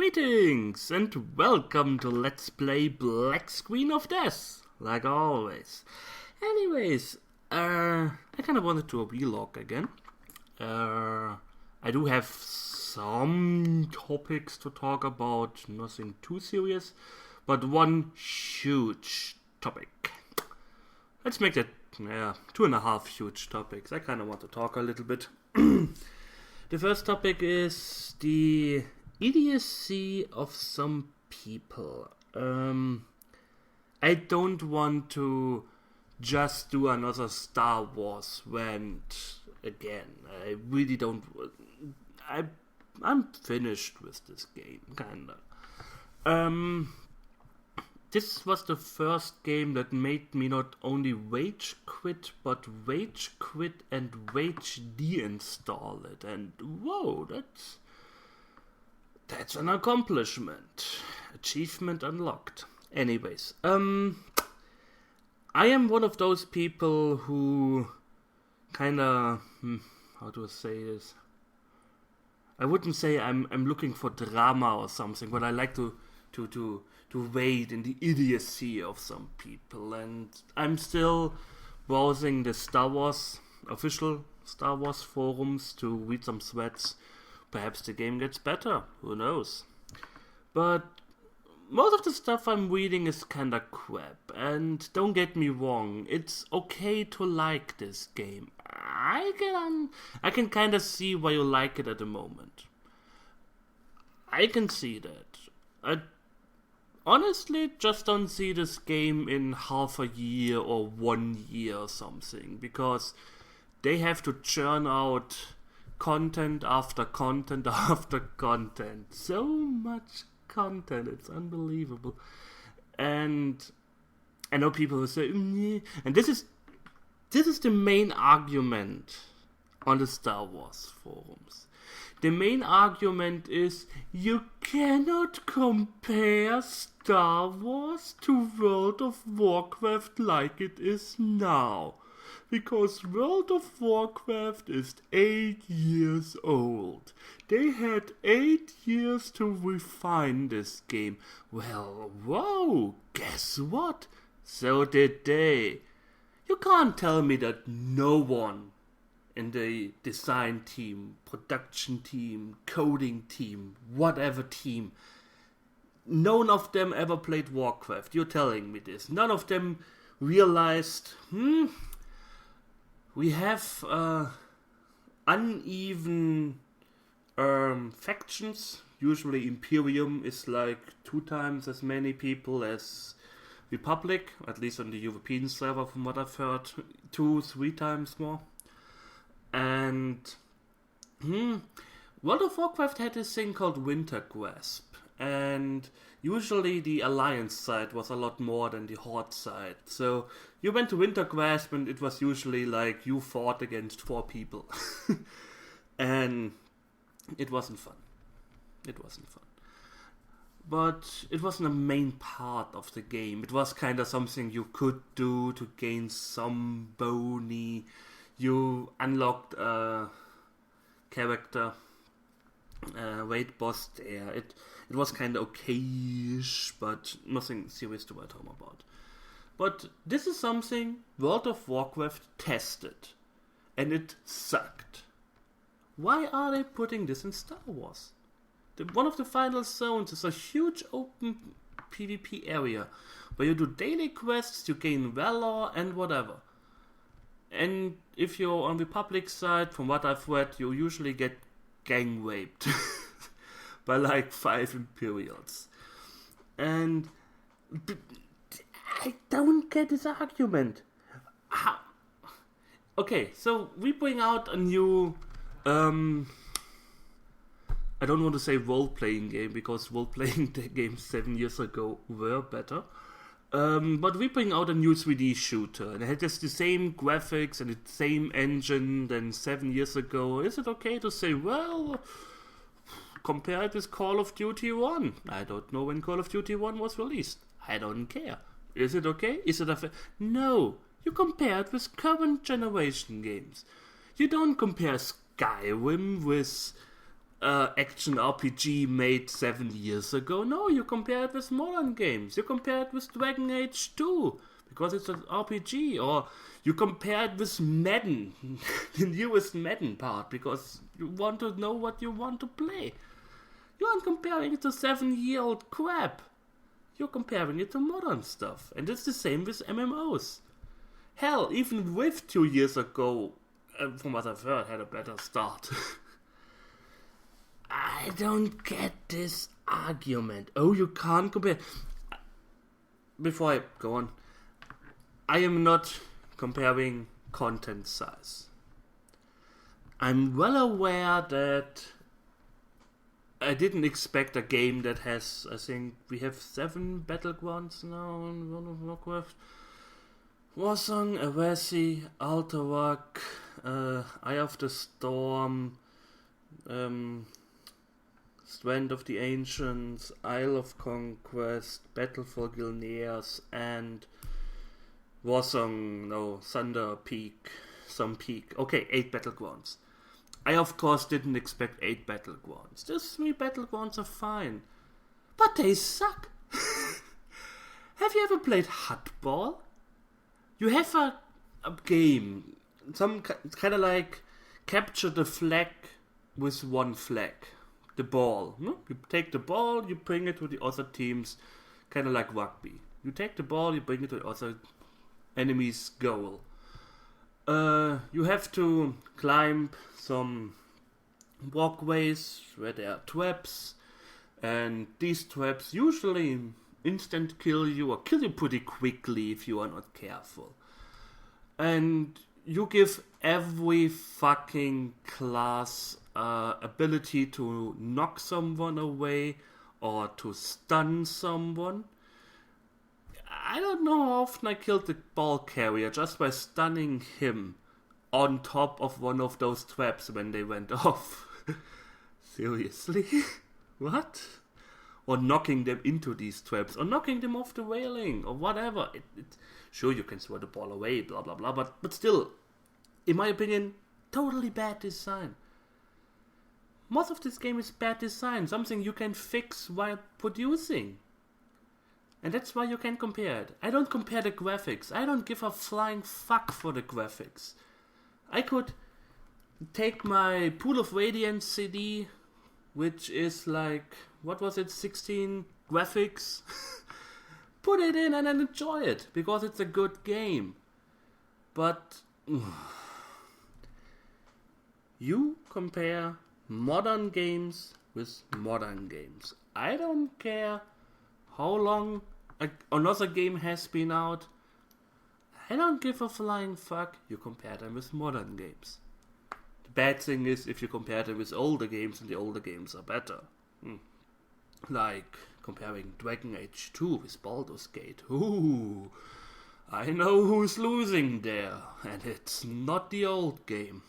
Greetings and welcome to Let's Play Black Screen of Death, like always. Anyways, I kind of wanted to vlog again. I do have some topics to talk about, nothing too serious, but one huge topic. Let's make that 2.5 huge topics. I kind of want to talk a little bit. The first topic is the idiocy of some people. I don't want to just do another Star Wars rant again. I really don't. I'm finished with this game, kinda. This was the first game that made me not only rage quit, but rage quit and rage deinstall it. And whoa, that's an accomplishment. Achievement unlocked. Anyways, I am one of those people who kinda, how do I say this? I wouldn't say I'm looking for drama or something, but I like to wade in the idiocy of some people, and I'm still browsing the Star Wars, official Star Wars forums to read some threads. Perhaps the game gets better, who knows. But most of the stuff I'm reading is kinda crap, and don't get me wrong, it's okay to like this game. I can kinda see why you like it at the moment. I can see that. I honestly just don't see this game in half a year or 1 year or something, because they have to churn out content after content after content. So much content, it's unbelievable. And I know people who say, and this is the main argument on the Star Wars forums. The main argument is you cannot compare Star Wars to World of Warcraft like it is now. Because World of Warcraft is 8 years old. They had 8 years to refine this game. Well, whoa, guess what? So did they. You can't tell me that no one in the design team, production team, coding team, whatever team, none of them ever played Warcraft. You're telling me this. None of them realized, we have uneven factions. Usually Imperium is like 2 times as many people as Republic, at least on the European server from what I've heard, 2-3 times more. And World of Warcraft had this thing called Winter Grasp, and usually the Alliance side was a lot more than the Horde side. So you went to Winter Grasp and it was usually like you fought against 4 people. And it wasn't fun. But it wasn't a main part of the game. It was kind of something you could do to gain some bounty. You unlocked a character, raid boss there. It was kind of okay-ish, but nothing serious to write home about. But this is something World of Warcraft tested, and it sucked. Why are they putting this in Star Wars? One of the final zones is a huge open PvP area, where you do daily quests, you gain valor and whatever. And if you're on the Republic side, from what I've read, you usually get gang raped by like 5 Imperials. And I don't get this argument. How? Okay, so we bring out a new, I don't want to say role-playing game, because role-playing games 7 years ago were better. But we bring out a new 3D shooter, and it has the same graphics and the same engine than 7 years ago. Is it okay to say, well, compare it with Call of Duty 1? I don't know when Call of Duty 1 was released. I don't care. Is it okay? Is it No, you compare it with current generation games. You don't compare Skyrim with action RPG made 7 years ago. No, you compare it with modern games. You compare it with Dragon Age 2 because it's an RPG, or you compare it with Madden, the newest Madden part, because you want to know what you want to play. You aren't comparing it to 7-year-old crap. You're comparing it to modern stuff, and it's the same with MMOs. Hell, even Rift 2 years ago, from what I've heard, had a better start. I don't get this argument. Oh, you can't compare. Before I go on, I am not comparing content size. I'm well aware that I didn't expect a game that has, I think, we have 7 battlegrounds now in World of Warcraft. Warsong, Avasi, Alterac, Eye of the Storm, Strand of the Ancients, Isle of Conquest, Battle for Gilneas, and Warsong, Thunder Peak, some peak. Okay, 8 battlegrounds. I of course didn't expect 8 battlegrounds. Just 3 battlegrounds are fine. But they suck. Have you ever played Hutball? You have a game, some kind of like capture the flag with one flag. The ball. No? You take the ball, you bring it to the other teams, kind of like rugby. You take the ball, you bring it to the other enemy's goal. You have to climb some walkways where there are traps, and these traps usually instant kill you, or kill you pretty quickly if you are not careful. And you give every fucking class ability to knock someone away or to stun someone. I don't know how often I killed the ball carrier just by stunning him on top of one of those traps when they went off. Seriously? What? Or knocking them into these traps, or knocking them off the railing, or whatever. Sure, you can throw the ball away, blah blah blah, but still, in my opinion, totally bad design. Most of this game is bad design, something you can fix while producing. And that's why you can compare it. I don't compare the graphics. I don't give a flying fuck for the graphics. I could take my Pool of Radiance CD, which is like, what was it, 16 graphics? Put it in and then enjoy it, because it's a good game. But you compare modern games with modern games. I don't care how long another game has been out. I don't give a flying fuck. You compare them with modern games. The bad thing is if you compare them with older games, and the older games are better. Like comparing Dragon Age 2 with Baldur's Gate. Ooh, I know who's losing there, and it's not the old game.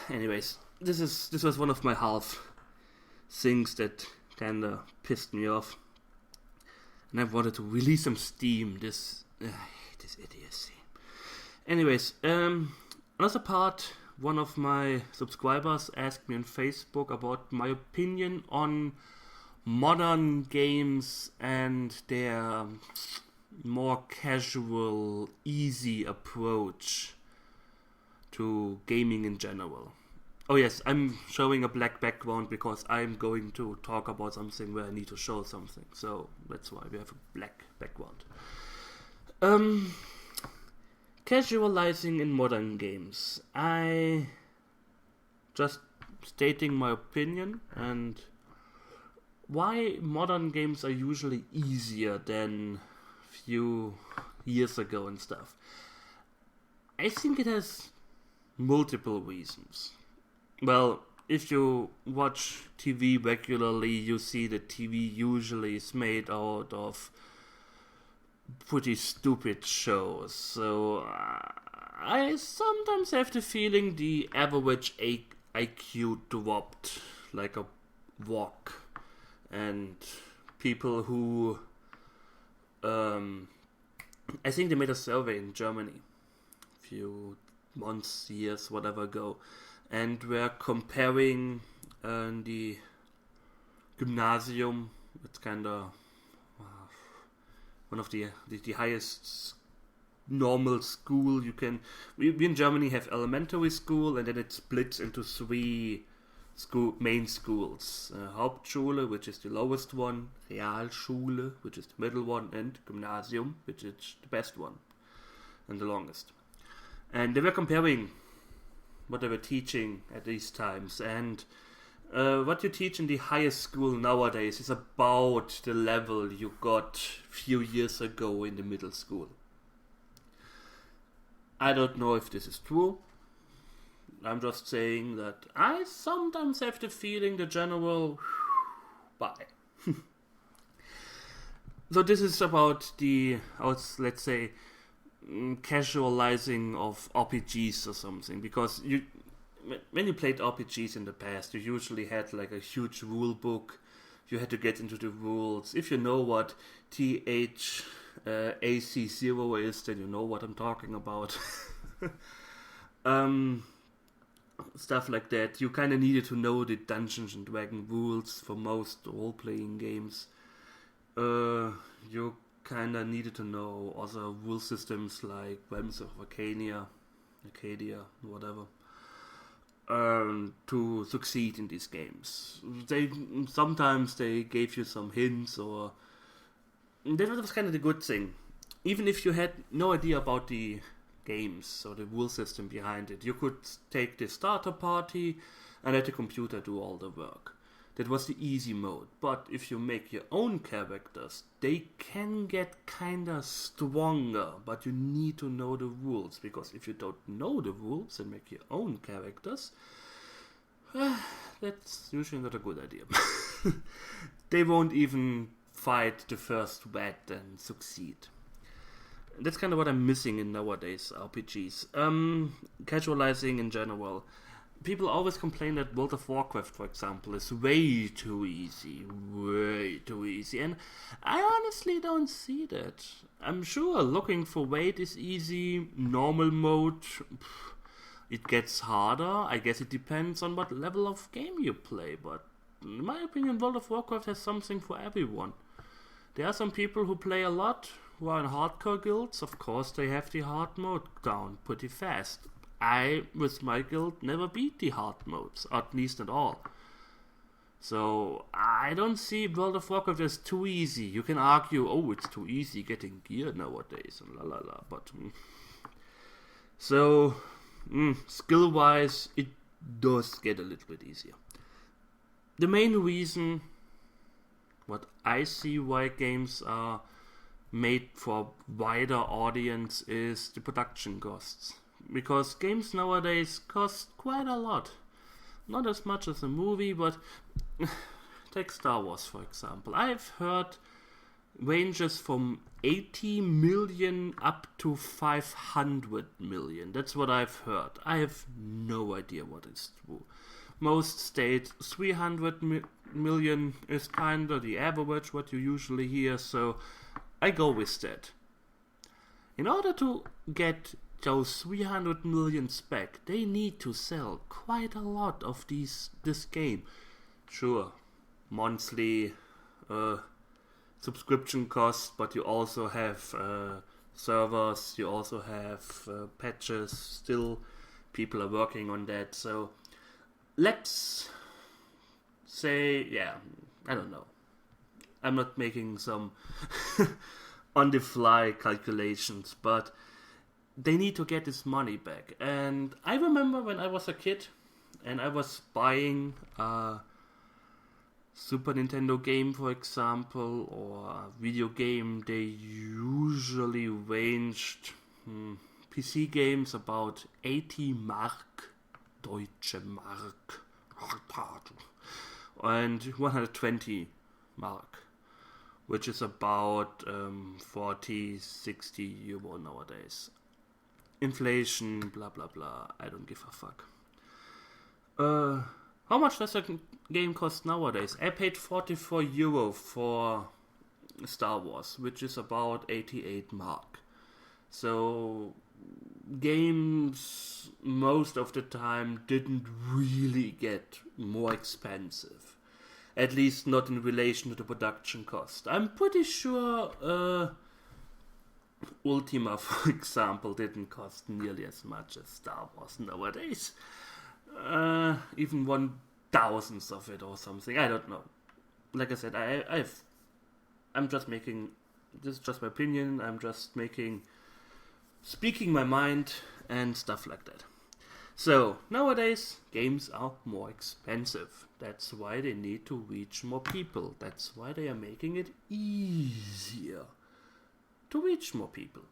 Anyways, this was one of my half things that kinda pissed me off, and I wanted to release some steam. This idiocy. Anyways, another part. One of my subscribers asked me on Facebook about my opinion on modern games and their more casual, easy approach to gaming in general. Oh yes, I'm showing a black background because I'm going to talk about something where I need to show something. So that's why we have a black background. Casualising in modern games. I just stating my opinion and why modern games are usually easier than few years ago and stuff. I think it has multiple reasons. Well, if you watch TV regularly, you see that TV usually is made out of pretty stupid shows. So I sometimes have the feeling the average IQ dropped like a rock. And people who... I think they made a survey in Germany a few months, years, whatever ago. and we're comparing the Gymnasium. It's kind of one of the highest normal school you can. We in Germany have elementary school, and then it splits into three main schools: Hauptschule, which is the lowest one; Realschule, which is the middle one; and Gymnasium, which is the best one and the longest. And they were comparing what they were teaching at these times, and what you teach in the highest school nowadays is about the level you got a few years ago in the middle school. I don't know if this is true. I'm just saying that I sometimes have the feeling the general bye. So this is about the, let's say, casualizing of RPGs or something, because when you played RPGs in the past, you usually had like a huge rule book. You had to get into the rules. If you know what THAC0 is, then you know what I'm talking about. Stuff like that. You kind of needed to know the Dungeons and Dragons rules for most role-playing games. You kind of needed to know other rule systems like Realms of Arcadia, whatever, to succeed in these games. Sometimes they gave you some hints, or that was kind of the good thing. Even if you had no idea about the games or the rule system behind it, you could take the starter party and let the computer do all the work. That was the easy mode. But if you make your own characters, they can get kinda stronger, but you need to know the rules, because if you don't know the rules and make your own characters, that's usually not a good idea. They won't even fight the first wet and succeed. That's kind of what I'm missing in nowadays RPGs. Casualizing in general. People always complain that World of Warcraft, for example, is way too easy. And I honestly don't see that. I'm sure looking for weight is easy. Normal mode, it gets harder. I guess it depends on what level of game you play. But in my opinion, World of Warcraft has something for everyone. There are some people who play a lot, who are in hardcore guilds. Of course, they have the hard mode down pretty fast. I, with my guild, never beat the hard modes, at least not all. So, I don't see World of Warcraft as too easy. You can argue, oh, it's too easy getting gear nowadays, and but... So, skill-wise, it does get a little bit easier. The main reason, what I see why games are made for wider audience, is the production costs. Because games nowadays cost quite a lot. Not as much as a movie, but take Star Wars, for example. I've heard ranges from 80 million up to 500 million. That's what I've heard. I have no idea what is true. Most state 300 million is kind of the average, what you usually hear, so I go with that. In order to get those 300 million spec, they need to sell quite a lot of this game. Sure, monthly subscription costs, but you also have servers, you also have patches. Still, people are working on that. So let's say, I don't know. I'm not making some on-the-fly calculations, but they need to get this money back. And I remember when I was a kid and I was buying a Super Nintendo game, for example, or a video game, they usually ranged PC games about 80 Mark, Deutsche Mark, and 120 Mark, which is about 40, 60 euro nowadays. Inflation, blah blah blah, I don't give a fuck. How much does a game cost nowadays? I paid 44 euro for Star Wars, which is about 88 Mark. So games most of the time didn't really get more expensive. At least not in relation to the production cost. I'm pretty sure Ultima, for example, didn't cost nearly as much as Star Wars nowadays. Even 1/1000th of it or something. I don't know. Like I said, I'm just making. This is just my opinion. I'm just speaking my mind and stuff like that. So, nowadays, games are more expensive. That's why they need to reach more people. That's why they are making it easier to reach more people.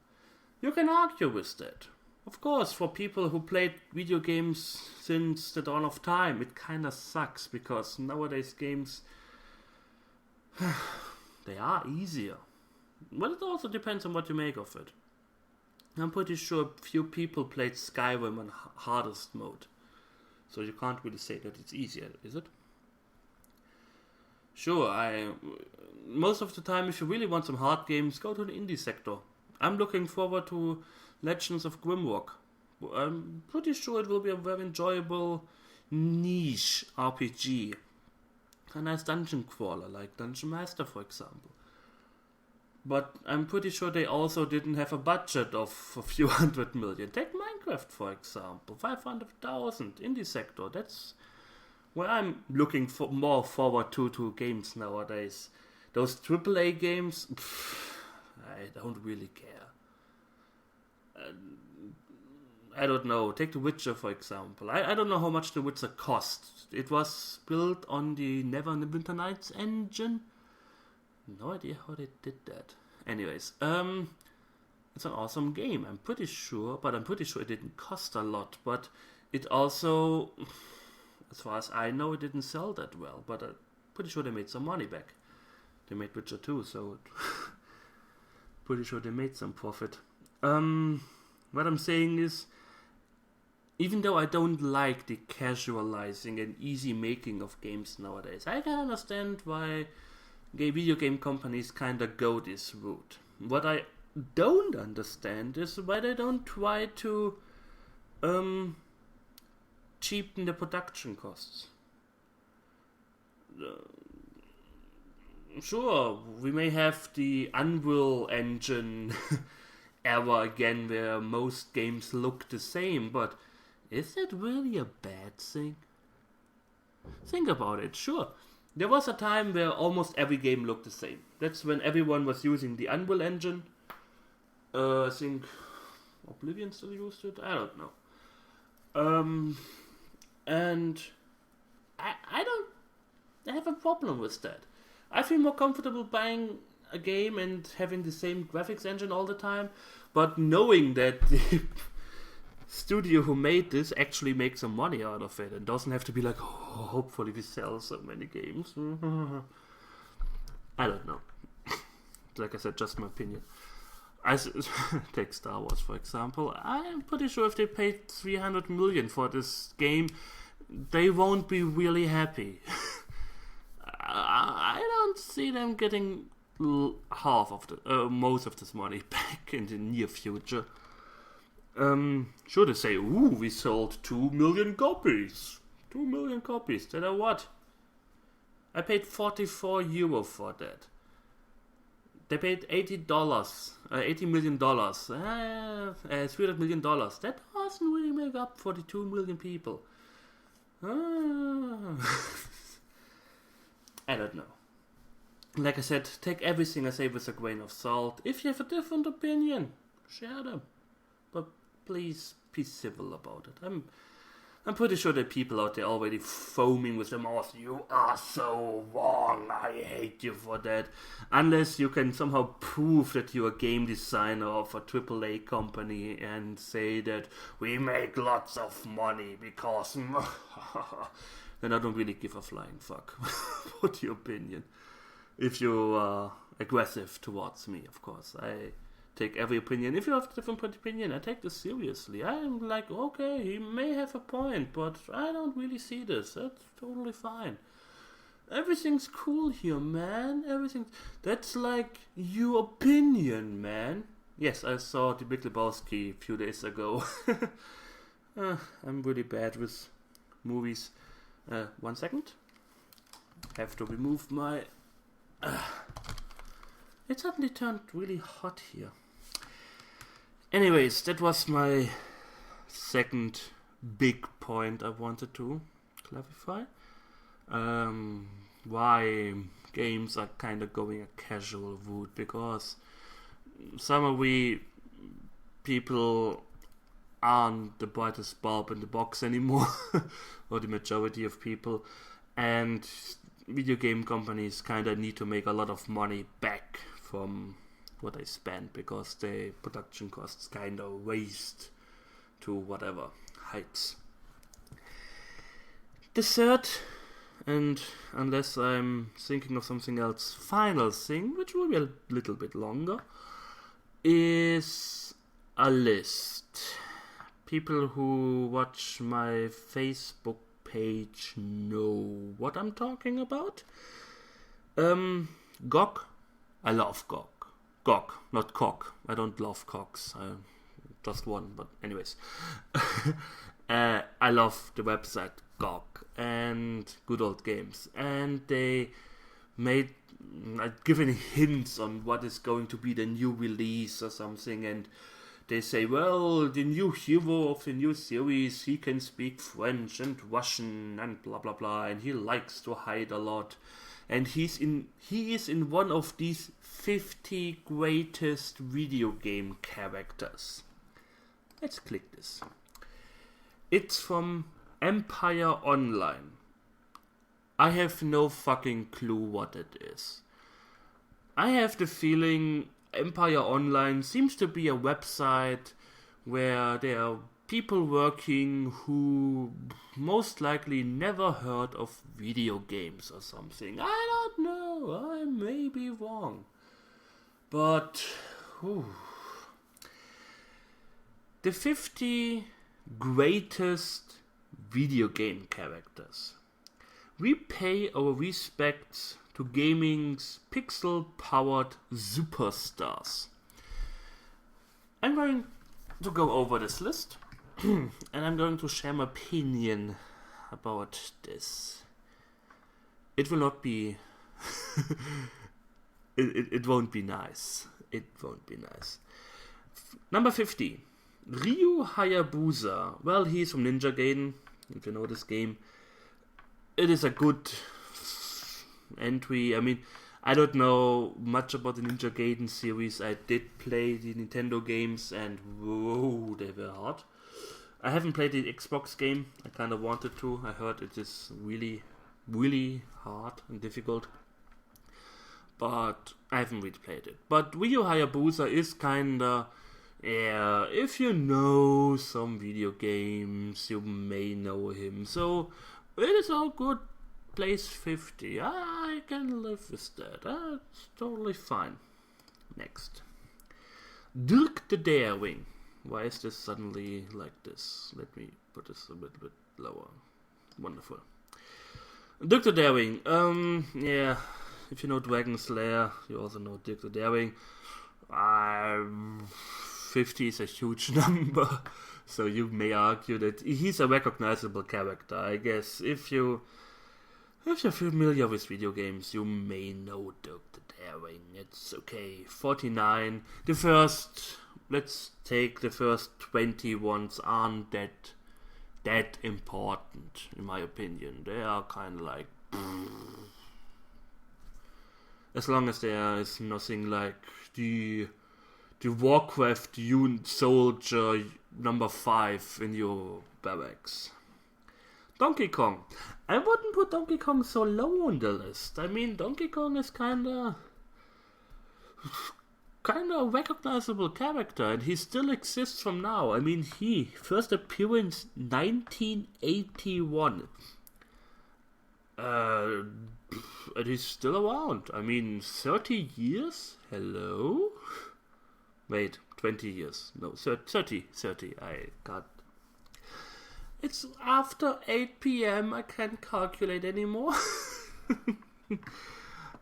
You can argue with that. Of course, for people who played video games since the dawn of time, it kinda sucks, because nowadays games, they are easier. But it also depends on what you make of it. I'm pretty sure few people played Skyrim on hardest mode. So you can't really say that it's easier, is it? Sure, most of the time, if you really want some hard games, go to the indie sector. I'm looking forward to Legends of Grimrock. I'm pretty sure it will be a very enjoyable niche RPG. A nice dungeon crawler, like Dungeon Master, for example. But I'm pretty sure they also didn't have a budget of a few 100 million. Take Minecraft, for example. 500,000 indie sector. That's where I'm looking more forward to games nowadays. Those AAA games, I don't really care. I don't know. Take The Witcher, for example. I don't know how much The Witcher cost. It was built on the Neverwinter Nights engine. No idea how they did that. Anyways, it's an awesome game. I'm pretty sure it didn't cost a lot. But it also, as far as I know, it didn't sell that well. But I'm pretty sure they made some money back. They made Witcher 2, so pretty sure they made some profit. What I'm saying is, even though I don't like the casualizing and easy making of games nowadays, I can understand why video game companies kinda go this route. What I don't understand is why they don't try to cheapen the production costs. Sure, we may have the Unreal Engine era again, where most games look the same, but is that really a bad thing? Think about it. Sure, there was a time where almost every game looked the same. That's when everyone was using the Unreal Engine. I think Oblivion still used it. I don't know. And I don't have a problem with that. I feel more comfortable buying a game and having the same graphics engine all the time, but knowing that the studio who made this actually makes some money out of it and doesn't have to be like, oh, hopefully we sell so many games. I don't know. Like I said, just my opinion. Take Star Wars, for example. I'm pretty sure if they paid 300 million for this game, they won't be really happy. I don't see them getting half of most of this money back in the near future. Sure, they say, ooh, we sold 2 million copies. 2 million copies. Then what? I paid €44 for that. They paid $80 million. $300 million. That doesn't really make up for the 2 million people. I don't know. Like I said, take everything I say with a grain of salt. If you have a different opinion, share them. But please be civil about it. I'm pretty sure there are people out there already foaming with their mouths. You are so wrong. I hate you for that. Unless you can somehow prove that you're a game designer of a AAA company and say that we make lots of money because... then I don't really give a flying fuck about your opinion. If you are aggressive towards me, of course. I take every opinion. If you have a different opinion, I take this seriously. I'm like, okay, he may have a point, but I don't really see this. That's totally fine. Everything's cool here, man. That's like your opinion, man. Yes, I saw The Big Lebowski a few days ago. I'm really bad with movies. 1 second. Have to remove my... It suddenly turned really hot here. Anyways, that was my second big point I wanted to clarify. Why games are kind of going a casual route, because some of we people aren't the brightest bulb in the box anymore, or the majority of people, and video game companies kind of need to make a lot of money back from what they spend, because the production costs kind of raised to whatever heights. The third, and unless I'm thinking of something else, final thing, which will be a little bit longer, is a list. People who watch my Facebook page know what I'm talking about. GOG. I love GOG. GOG, not cock. I don't love cocks. Just one, but anyways. I love the website GOG and Good Old Games. And they made... I've given hints on what is going to be the new release or something, and they say, well, the new hero of the new series, he can speak French and Russian and blah blah blah, and he likes to hide a lot. And he is in one of these 50 greatest video game characters. Let's click this. It's from Empire Online. I have no fucking clue what it is. I have the feeling Empire Online seems to be a website where there are people working who most likely never heard of video games or something. I don't know, I may be wrong. But the 50 greatest video game characters. We pay our respects to gaming's pixel-powered superstars. I'm going to go over this list, and I'm going to share my opinion about this. It will not be... it won't be nice. It won't be nice. Number 50. Ryu Hayabusa. Well, he's from Ninja Gaiden, if you know this game. It is a good entry. I mean, I don't know much about the Ninja Gaiden series. I did play the Nintendo games, and whoa, they were hard. I haven't played the Xbox game. I kind of wanted to. I heard it is really, really hard and difficult. But I haven't really played it. But Ryu Hayabusa is kind of... Yeah, if you know some video games, you may know him. So... it is all good. Place 50. I can live with that. It's totally fine. Next. Dirk the Daring. Why is this suddenly like this? Let me put this a little bit lower. Wonderful. Dirk the Daring. Yeah. If you know Dragon Slayer, you also know Dirk the Daring. 50 is a huge number. So you may argue that he's a recognizable character. I guess if you're familiar with video games, you may know Dirk the Daring. It's okay. 49. Let's take the first 20 ones aren't that important, in my opinion. They are kind of like... as long as there is nothing like the Warcraft unit soldier number 5 in your barracks. Donkey Kong. I wouldn't put Donkey Kong so low on the list. I mean, Donkey Kong is kinda a recognizable character, and he still exists from now. I mean, he first appearance 1981. And he's still around. I mean, 30 years? Hello? Wait, 20 years. No, 30. I got... It's after 8 p.m. I can't calculate anymore.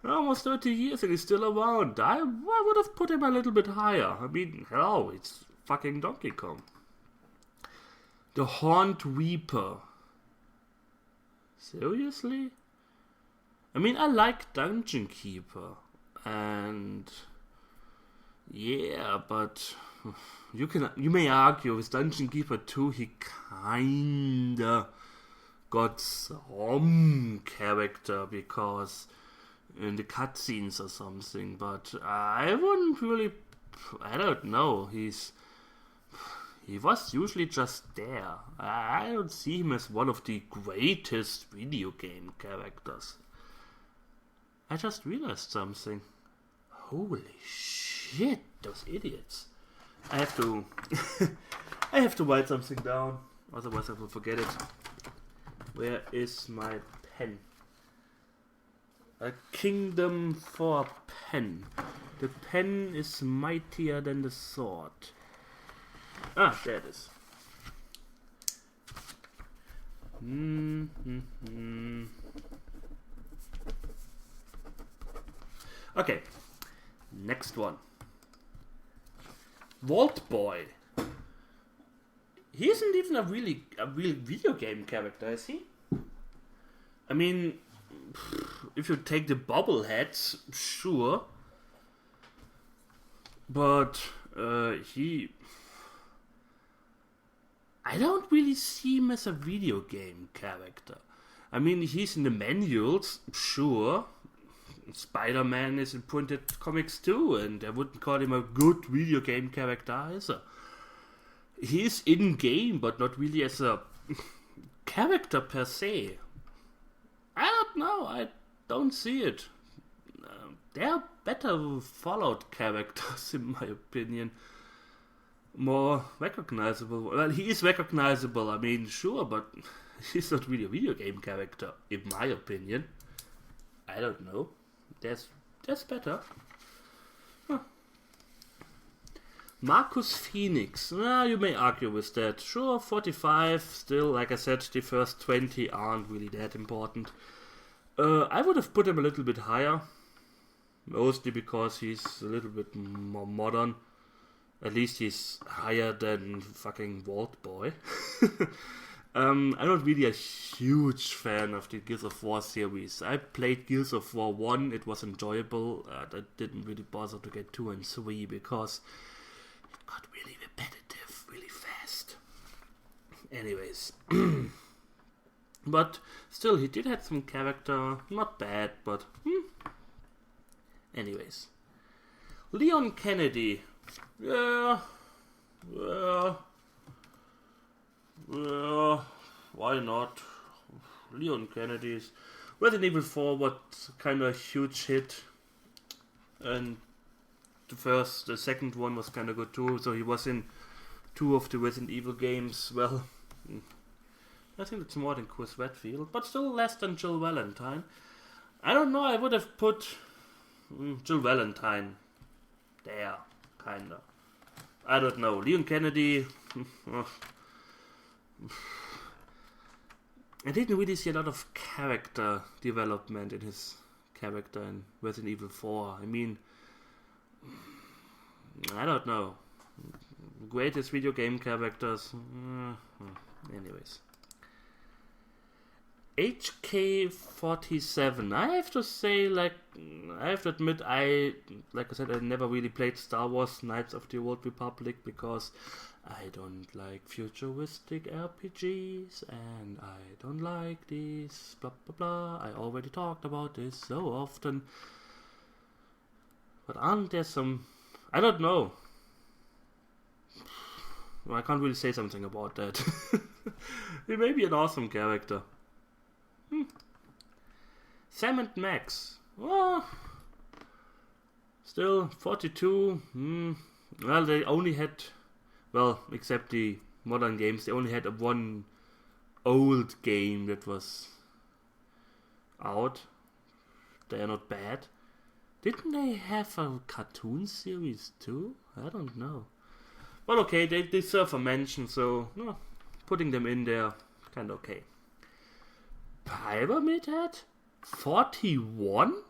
Almost 30 years and he's still around. I would have put him a little bit higher. I mean, hello, it's fucking Donkey Kong. The Horned Reaper. Seriously? I mean, I like Dungeon Keeper. And yeah, but you may argue with Dungeon Keeper 2 he kinda got some character because in the cutscenes or something, but I wouldn't really, I don't know, he was usually just there. I don't see him as one of the greatest video game characters. I just realized something. Holy shit, those idiots. I have to I have to write something down, otherwise I will forget it. Where is my pen? A kingdom for a pen. The pen is mightier than the sword. Ah, there it is. Okay, next one. Vault Boy. He isn't even a real video game character, is he? I mean, if you take the bobbleheads, sure. But I don't really see him as a video game character. I mean, he's in the manuals, sure. Spider-Man is in printed comics too, and I wouldn't call him a good video game character either. He is in-game, but not really as a character per se. I don't know, I don't see it. There are better Fallout characters, in my opinion. More recognizable. Well, he is recognizable, I mean, sure, but he's not really a video game character, in my opinion. I don't know. That's better. Huh. Marcus Phoenix. You may argue with that. Sure, 45. Still, like I said, the first 20 aren't really that important. I would have put him a little bit higher. Mostly because he's a little bit more modern. At least he's higher than fucking Vault Boy. I'm not really a huge fan of the Gears of War series. I played Gears of War 1, it was enjoyable. I didn't really bother to get 2 and 3 because it got really repetitive, really fast. Anyways. But still, he did have some character. Not bad, but anyways. Leon Kennedy. Yeah, why not? Leon Kennedy's Resident Evil 4 was kind of a huge hit, and the second one was kind of good too. So he was in 2 of the Resident Evil games. Well, I think it's more than Chris Redfield, but still less than Jill Valentine. I don't know. I would have put Jill Valentine there, kinda. I don't know. Leon Kennedy. I didn't really see a lot of character development in his character in Resident Evil 4. I mean, I don't know. Greatest video game characters. Anyways. HK47. I have to say, I have to admit, like I said, I never really played Star Wars Knights of the Old Republic because I don't like futuristic RPGs and I don't like these blah blah blah. I already talked about this so often. But aren't there some... I don't know. Well, I can't really say something about that. He may be an awesome character. Sam and Max. Well, still 42. Well, they only had... Well, except the modern games, they only had one old game that was out. They are not bad. Didn't they have a cartoon series too? I don't know. But okay, they deserve a mention, so putting them in there, kind of okay. Pyramid Head? 41?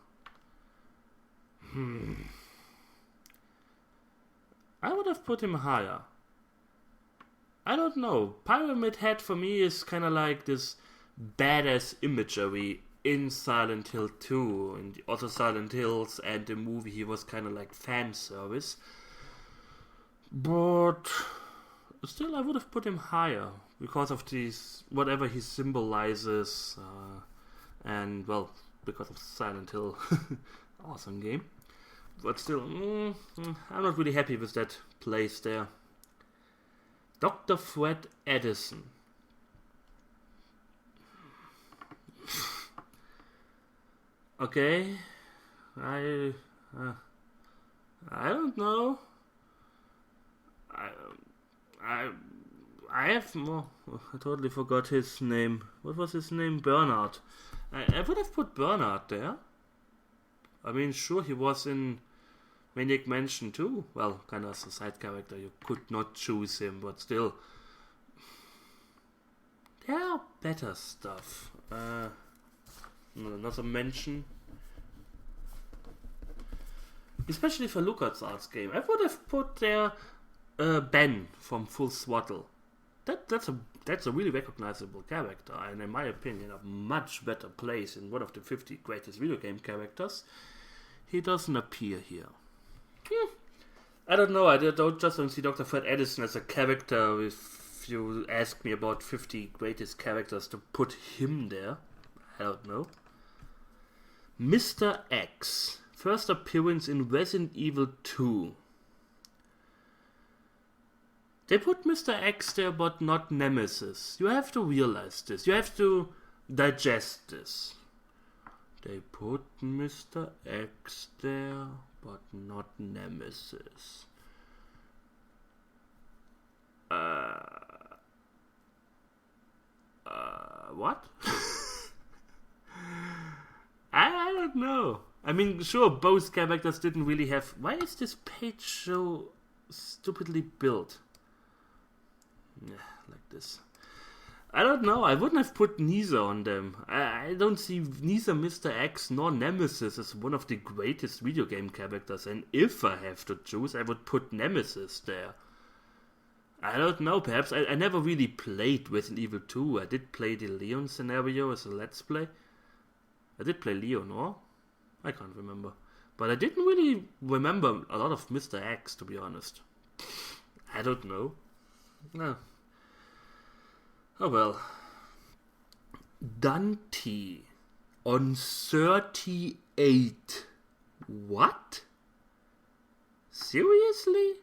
I would have put him higher. I don't know. Pyramid Head for me is kind of like this badass imagery in Silent Hill 2. In the other Silent Hills and the movie, he was kind of like fan service. But still, I would have put him higher because of these, whatever he symbolizes, and well, because of Silent Hill. Awesome game. But still, I'm not really happy with that place there. Dr. Fred Edison. Okay, I don't know. I have more. I totally forgot his name. What was his name? Bernard. I would have put Bernard there. I mean, sure, he was in Maniac Mansion too. Well, kind of as a side character. You could not choose him, but still. There are better stuff. Another mention. Especially for LucasArts game. I would have put there Ben from Full Throttle. That's a really recognizable character, and in my opinion, a much better place in one of the 50 greatest video game characters. He doesn't appear here. I don't know. I don't see Dr. Fred Edison as a character. If you ask me about 50 greatest characters to put him there, I don't know. Mr. X. First appearance in Resident Evil 2. They put Mr. X there, but not Nemesis. You have to realize this. You have to digest this. They put Mr. X there, but not Nemesis. What? I don't know. I mean, sure, both characters didn't really have... Why is this page so stupidly built? Yeah, like this. I don't know. I wouldn't have put neither on them. I don't see neither Mr. X nor Nemesis as one of the greatest video game characters. And if I have to choose, I would put Nemesis there. I don't know. Perhaps I never really played Resident Evil 2. I did play the Leon scenario as a Let's Play. I did play Leon, or? I can't remember. But I didn't really remember a lot of Mr. X, to be honest. I don't know. No. Oh well. Dante on 38. What? Seriously?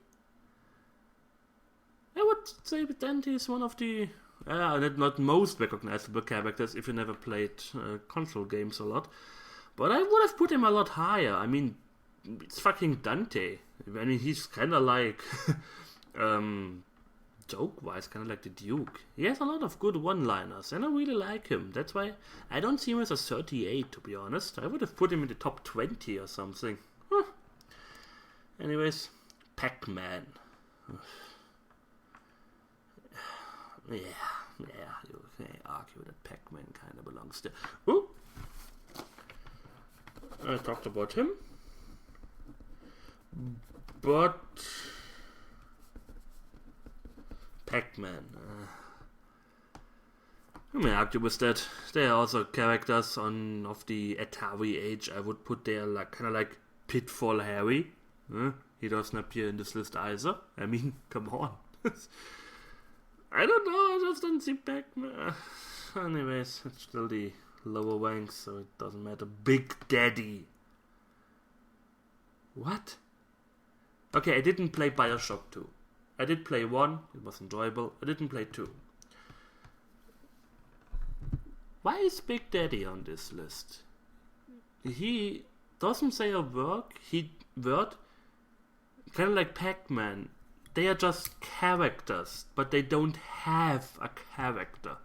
I would say Dante is one of the not most recognizable characters if you never played console games a lot. But I would have put him a lot higher. I mean, it's fucking Dante. I mean, he's kind of like joke-wise, kind of like the Duke. He has a lot of good one-liners, and I really like him. That's why I don't see him as a 38, to be honest. I would have put him in the top 20 or something. Huh. Anyways, Pac-Man. Yeah, you can argue that Pac-Man kind of belongs there. Ooh! I talked about him. But... Pac-Man. I may argue with that. There are also characters of the Atari age I would put there, like kind of like Pitfall Harry. He doesn't appear in this list either. I mean, come on. I don't know, I just don't see Pac-Man. Anyways, it's still the lower ranks, so it doesn't matter. Big Daddy. What? Okay, I didn't play Bioshock 2. I did play 1, it was enjoyable. I didn't play 2. Why is Big Daddy on this list? He doesn't say a word. Kind of like Pac-Man. They are just characters, but they don't have a character.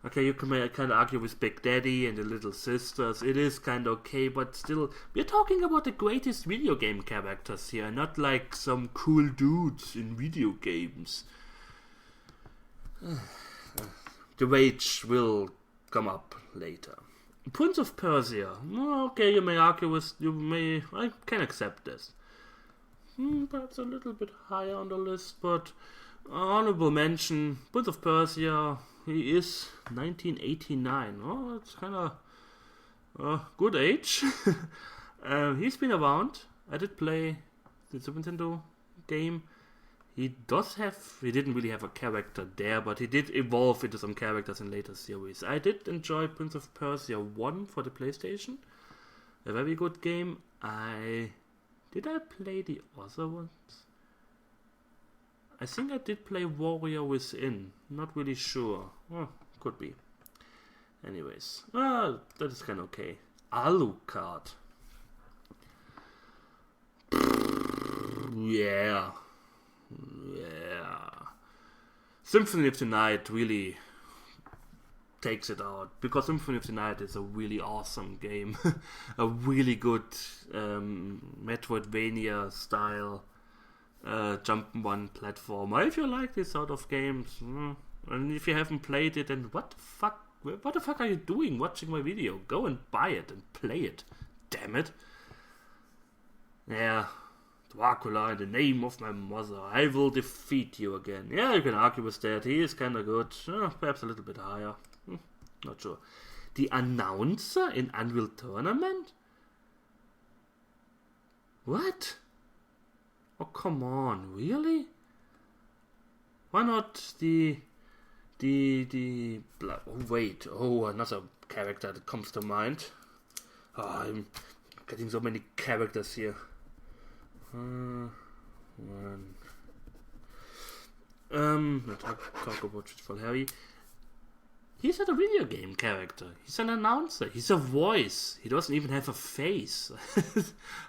Okay, you can kind of argue with Big Daddy and the Little Sisters. It is kind of okay, but still, we're talking about the greatest video game characters here, not like some cool dudes in video games. The rage will come up later. Prince of Persia. Okay, you may argue with, I can accept this. Perhaps a little bit higher on the list, but honorable mention, Prince of Persia. He is 1989. Oh, it's kind of good age. He's been around. I did play the Super Nintendo game. He didn't really have a character there, but he did evolve into some characters in later series. I did enjoy Prince of Persia 1 for the PlayStation. A very good game. Did I play the other ones? I think I did play Warrior Within. Not really sure. Oh, could be. Anyways. That is kind of okay. Alucard. Yeah. Symphony of the Night really takes it out, because Symphony of the Night is a really awesome game. A really good Metroidvania style jump one platformer. If you like this sort of games, and if you haven't played it, then what the fuck are you doing watching my video? Go and buy it and play it. Damn it. Yeah. Dracula, in the name of my mother, I will defeat you again. Yeah, you can argue with that. He is kind of good. Perhaps a little bit higher. Not sure. The announcer in Unreal Tournament? What? Oh, come on. Really? Why not the... Oh, wait. Oh, another character that comes to mind. Oh, I'm getting so many characters here. Not talk about Truthful Harry. He's not a video game character. He's an announcer. He's a voice. He doesn't even have a face.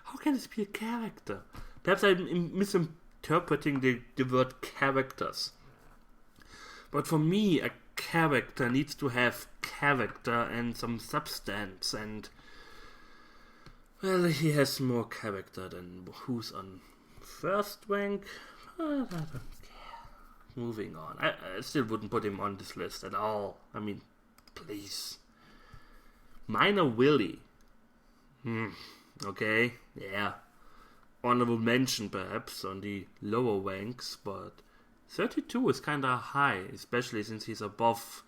How can this be a character? Perhaps I'm misinterpreting the word characters. But for me, a character needs to have character and some substance, and well, he has more character than who's on first rank. I don't care. Moving on. I still wouldn't put him on this list at all. I mean, please. Minor Willy. Okay, yeah. Honorable mention perhaps on the lower ranks, but 32 is kinda high, especially since he's above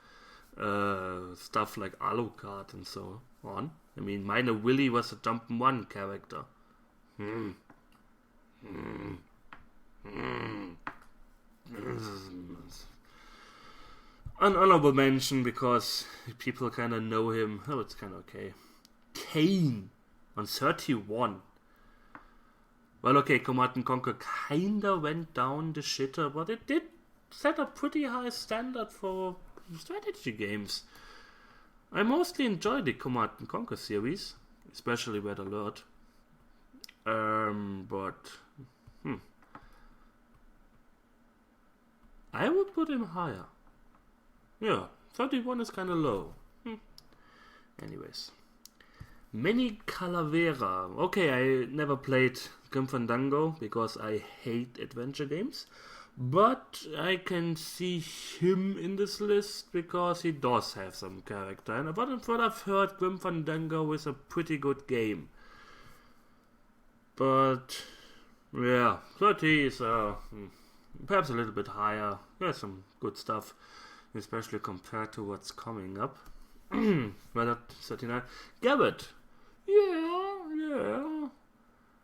stuff like Alucard and so on. I mean, Minor Willy was a Jump'n'One character. An honorable mention because people kind of know him. Oh, it's kind of okay. Kane on 31. Well, okay, Command & Conquer kinda went down the shitter, but it did set a pretty high standard for strategy games. I mostly enjoy the Command & Conquer series, especially Red Alert. But I would put him higher. Yeah, 31 is kind of low. Anyways. Mini Calavera. Okay, I never played Grim Fandango because I hate adventure games. But I can see him in this list because he does have some character. And from what I've heard, Grim Fandango is a pretty good game. But yeah, 30 is perhaps a little bit higher. There's some good stuff, especially compared to what's coming up. Well, at 39. Garrett. Yeah.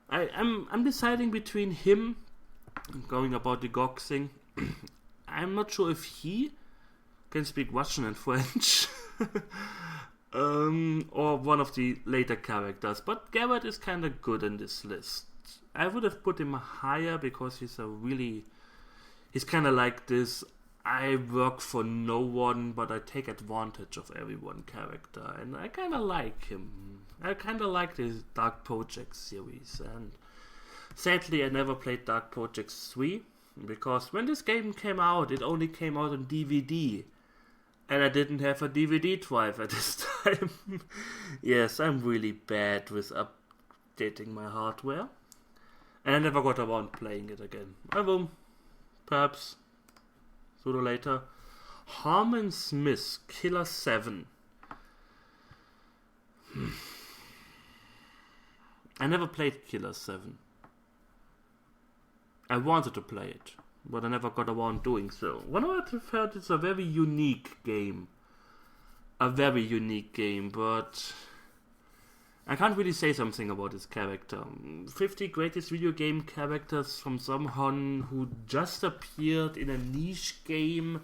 I'm deciding between him, going about the GOG thing. I'm not sure if he can speak Russian and French. Or one of the later characters. But Garrett is kind of good in this list. I would have put him higher because he's kind of like this I work for no one, but I take advantage of everyone character. And I kind of like him. I kind of like the Dark Project series. And sadly, I never played Dark Project 3. Because when this game came out, it only came out on DVD. And I didn't have a DVD drive at this time. Yes, I'm really bad with updating my hardware. And I never got around playing it again. I will, perhaps, sooner or later. Harmon Smith, Killer 7. I never played Killer 7. I wanted to play it, but I never got around doing so. One I've heard it's a very unique game. But I can't really say something about his character. 50 greatest video game characters from someone who just appeared in a niche game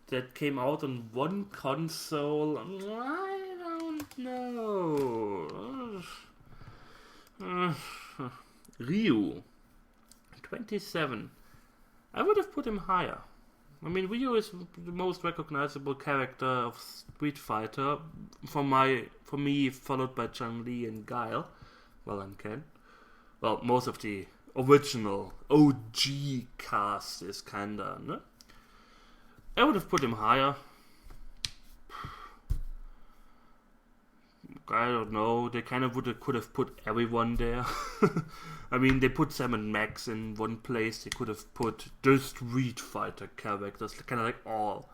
that came out on one console. I don't know. Ryu, 27. I would have put him higher. I mean, Ryu is the most recognizable character of Street Fighter for me, followed by Chun-Li and Guile. Well, and Ken. Well, most of the original OG cast is kinda, no? I would have put him higher. I don't know. They kind of could have put everyone there. I mean, they put Sam and Max in one place. They could have put the Street Fighter characters, kind of like all.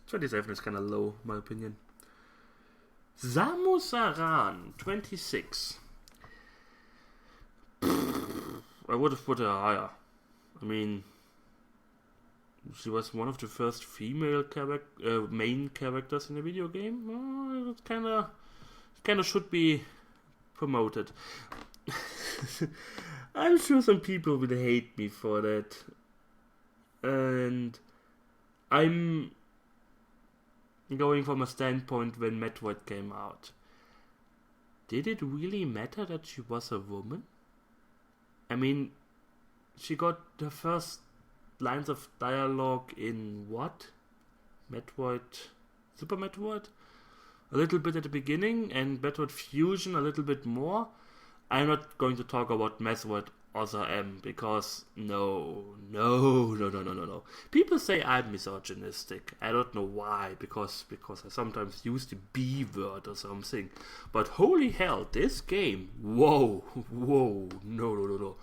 27 is kind of low, in my opinion. Samus Aran, 26. I would have put her higher. I mean, she was one of the first female main characters in a video game. It kind of should be promoted. I'm sure some people will hate me for that, and I'm going from a standpoint when Metroid came out. Did it really matter that she was a woman? I mean, she got her first lines of dialogue in what? Super Metroid? A little bit at the beginning, and Metroid Fusion a little bit more. I'm not going to talk about Metroid Other M, because no. People say I'm misogynistic. I don't know why, because I sometimes use the B word or something. But holy hell, this game, whoa, no.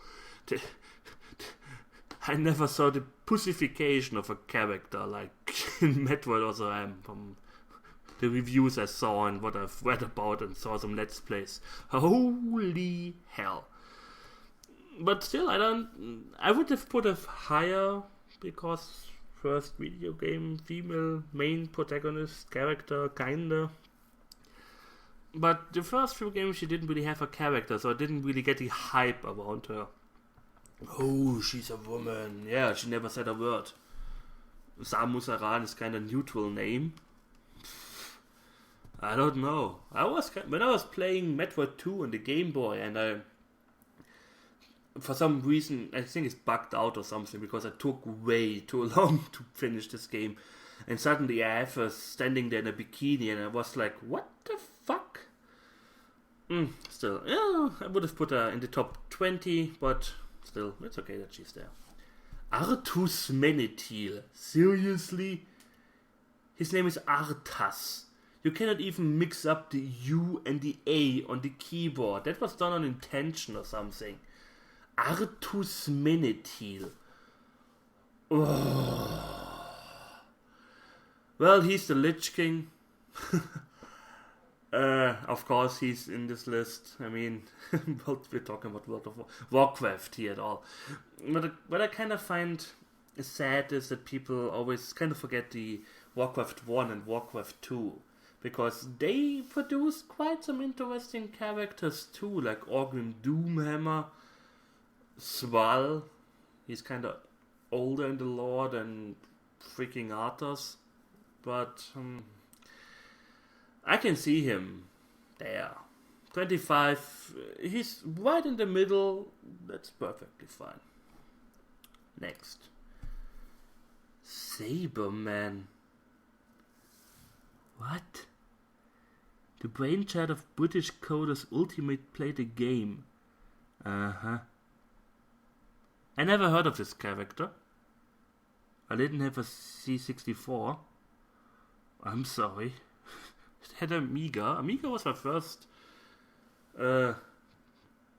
I never saw the pussification of a character like in Metroid Other M from the reviews I saw and what I've read about and saw some Let's Plays. Holy hell. But still, I would have put it higher, because first video game female main protagonist character, kinda. But the first few games she didn't really have a character, so I didn't really get the hype around her. Oh, she's a woman. Yeah, she never said a word. Samus Aran is kind of neutral name. I don't know. When I was playing Metroid 2 on the Game Boy, and for some reason, I think it's bugged out or something, because I took way too long to finish this game, and suddenly I have her standing there in a bikini, and I was like, what the fuck? Still, yeah, I would have put her in the top 20, but still, it's okay that she's there. Artus Menethil. Seriously? His name is Arthas. You cannot even mix up the U and the A on the keyboard. That was done on intention or something. Artus Menethil. Oh. Well, he's the Lich King. Of course, he's in this list. I mean, we're talking about World of Warcraft here at all. What I kind of find sad is that people always kind of forget the Warcraft 1 and Warcraft 2. Because they produced quite some interesting characters too, like Orgrim Doomhammer, Sval. He's kind of older in the lore than freaking Arthas. But I can see him there. 25, he's right in the middle. That's perfectly fine. Next. Saberman. What? The brainchild of British coders Ultimate played a game. I never heard of this character. I didn't have a C64. I'm sorry. It had Amiga. Amiga was my first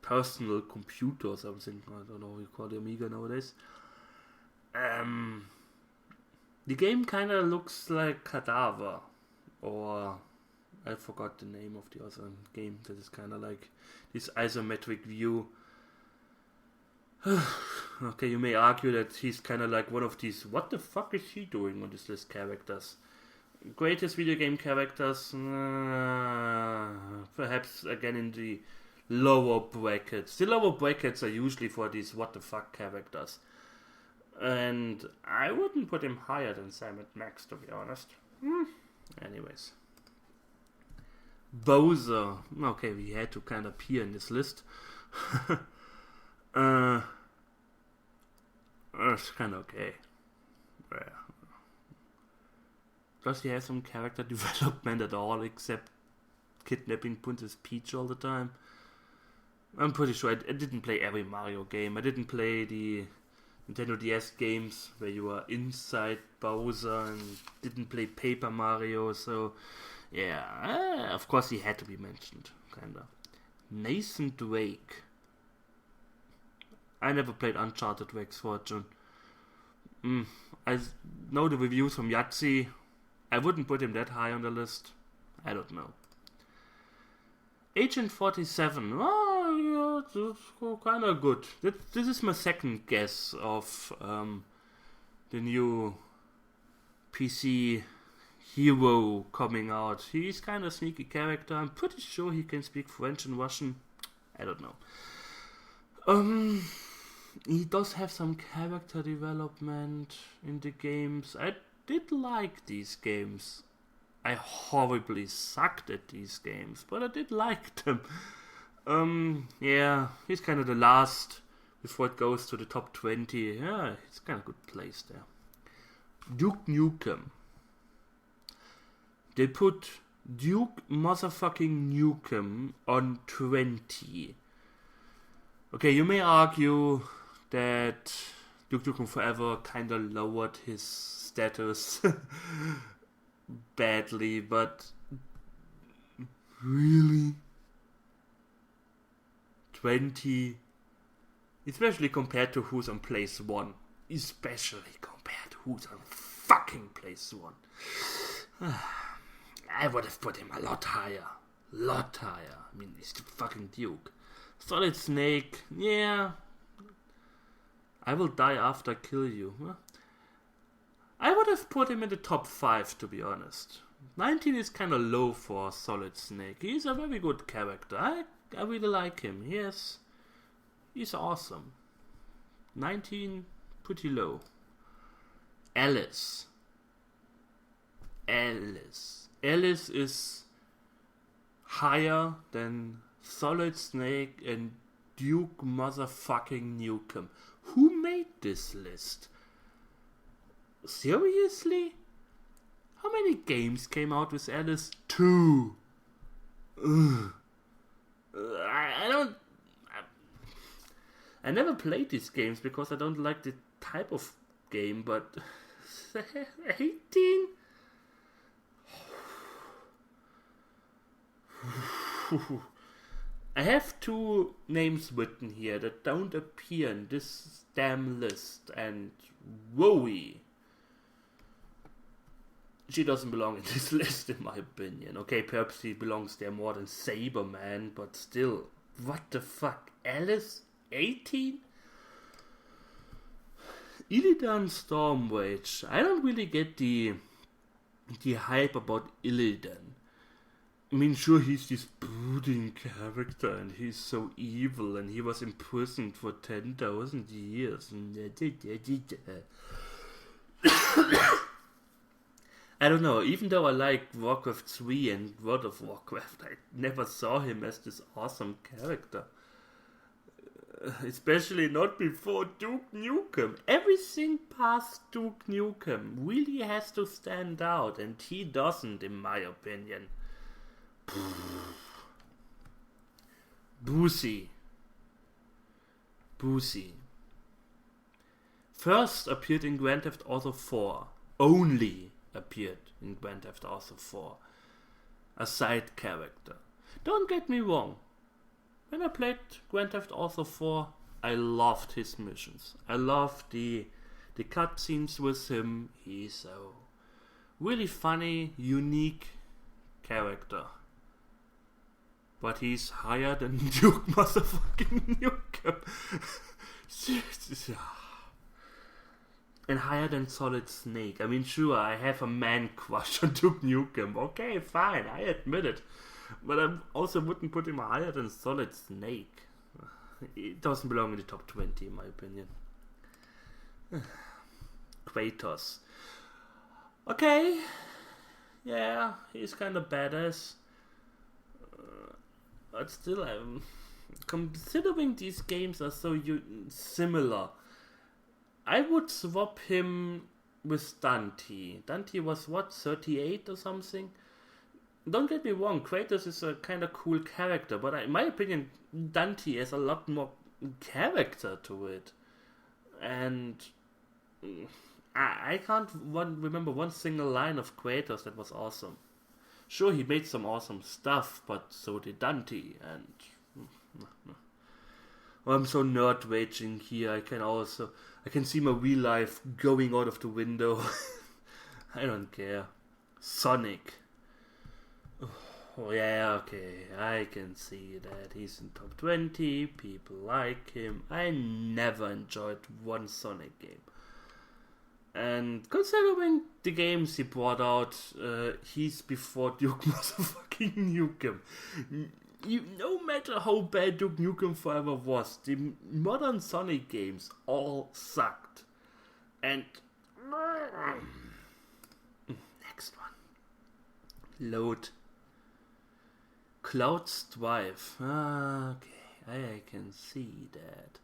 personal computer or something. I don't know what you call the Amiga nowadays. The game kinda looks like Cadaver. Or I forgot the name of the other game that is kind of like this isometric view. Okay, you may argue that he's kind of like one of these, what the fuck is he doing on this list characters? Greatest video game characters, perhaps again in the lower brackets. The lower brackets are usually for these what the fuck characters. And I wouldn't put him higher than Sam and Max, to be honest. Anyways. Bowser. Okay, we had to kind of appear in this list. It's kind of okay. Yeah. Does he have some character development at all, except kidnapping Princess Peach all the time? I'm pretty sure I didn't play every Mario game. I didn't play the Nintendo DS games where you were inside Bowser, and didn't play Paper Mario, so yeah, of course he had to be mentioned, kinda. Nathan Drake. I never played Uncharted Drake's Fortune. I know the reviews from Yahtzee. I wouldn't put him that high on the list. I don't know. Agent 47. Oh, yeah, that's kind of good. This is my second guess of the new PC hero coming out. He's kind of sneaky character. I'm pretty sure he can speak French and Russian. I don't know. He does have some character development in the games. I did like these games. I horribly sucked at these games, but I did like them. Yeah, he's kind of the last before it goes to the top 20. Yeah, it's kind of good place there. Duke Nukem. They put Duke motherfucking Nukem on 20. Okay, you may argue that Duke Nukem Forever kind of lowered his status badly, but really? 20? Especially compared to who's on place 1. Especially compared to who's on fucking place 1. I would have put him a lot higher. Lot higher. I mean, he's the fucking Duke. Solid Snake, yeah. I will die after I kill you. Huh? I would have put him in the top 5, to be honest. 19 is kind of low for Solid Snake. He's a very good character. I really like him. Yes, he's awesome. 19, pretty low. Alice. Alice is higher than Solid Snake and Duke motherfucking Nukem. Who made this list? Seriously? How many games came out with Alice? 2. I never played these games because I don't like the type of game, but 18? I have 2 names written here that don't appear in this damn list, and woey. She doesn't belong in this list, in my opinion. Okay, perhaps she belongs there more than Saberman, but still, what the fuck? Alice? 18? Illidan Stormrage. I don't really get the hype about Illidan. I mean, sure, he's this brooding character, and he's so evil, and he was imprisoned for 10,000 years. I don't know, even though I like Warcraft 3 and World of Warcraft, I never saw him as this awesome character. Especially not before Duke Nukem. Everything past Duke Nukem really has to stand out, and he doesn't, in my opinion. Boosie. First appeared in Grand Theft Auto 4. Only appeared in Grand Theft Auto 4. A side character. Don't get me wrong. When I played Grand Theft Auto 4, I loved his missions. I loved the cutscenes with him. He's a really funny, unique character. but he's higher than Duke motherfucking Nukem. And higher than Solid Snake. I mean, sure, I have a man crush on Duke Nukem. Okay, fine, I admit it. But I also wouldn't put him higher than Solid Snake. It doesn't belong in the top 20, in my opinion. Kratos. Okay. Yeah, he's kind of badass. But still, considering these games are so similar, I would swap him with Dante. Dante was, what, 38 or something? Don't get me wrong, Kratos is a kind of cool character, but in my opinion, Dante has a lot more character to it. And I can't remember one single line of Kratos that was awesome. Sure, he made some awesome stuff, but so did Dante, and... I'm so nerd raging here, I can see my real life going out of the window. I don't care. Sonic. Oh yeah, okay, I can see that he's in top 20, people like him. I never enjoyed one Sonic game. And considering the games he brought out, he's before Duke motherfucking Nukem. No matter how bad Duke Nukem Forever was, the modern Sonic games all sucked. And next one. Load. Cloud's Drive. Okay, I can see that.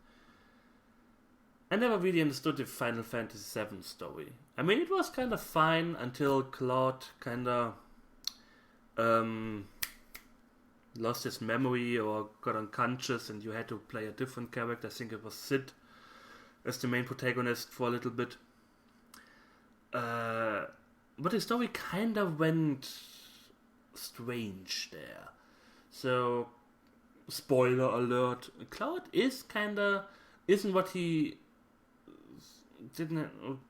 I never really understood the Final Fantasy VII story. I mean, it was kind of fine until Cloud kind of lost his memory or got unconscious and you had to play a different character. I think it was Sid as the main protagonist for a little bit. But the story kind of went strange there. So, spoiler alert, Cloud isn't what he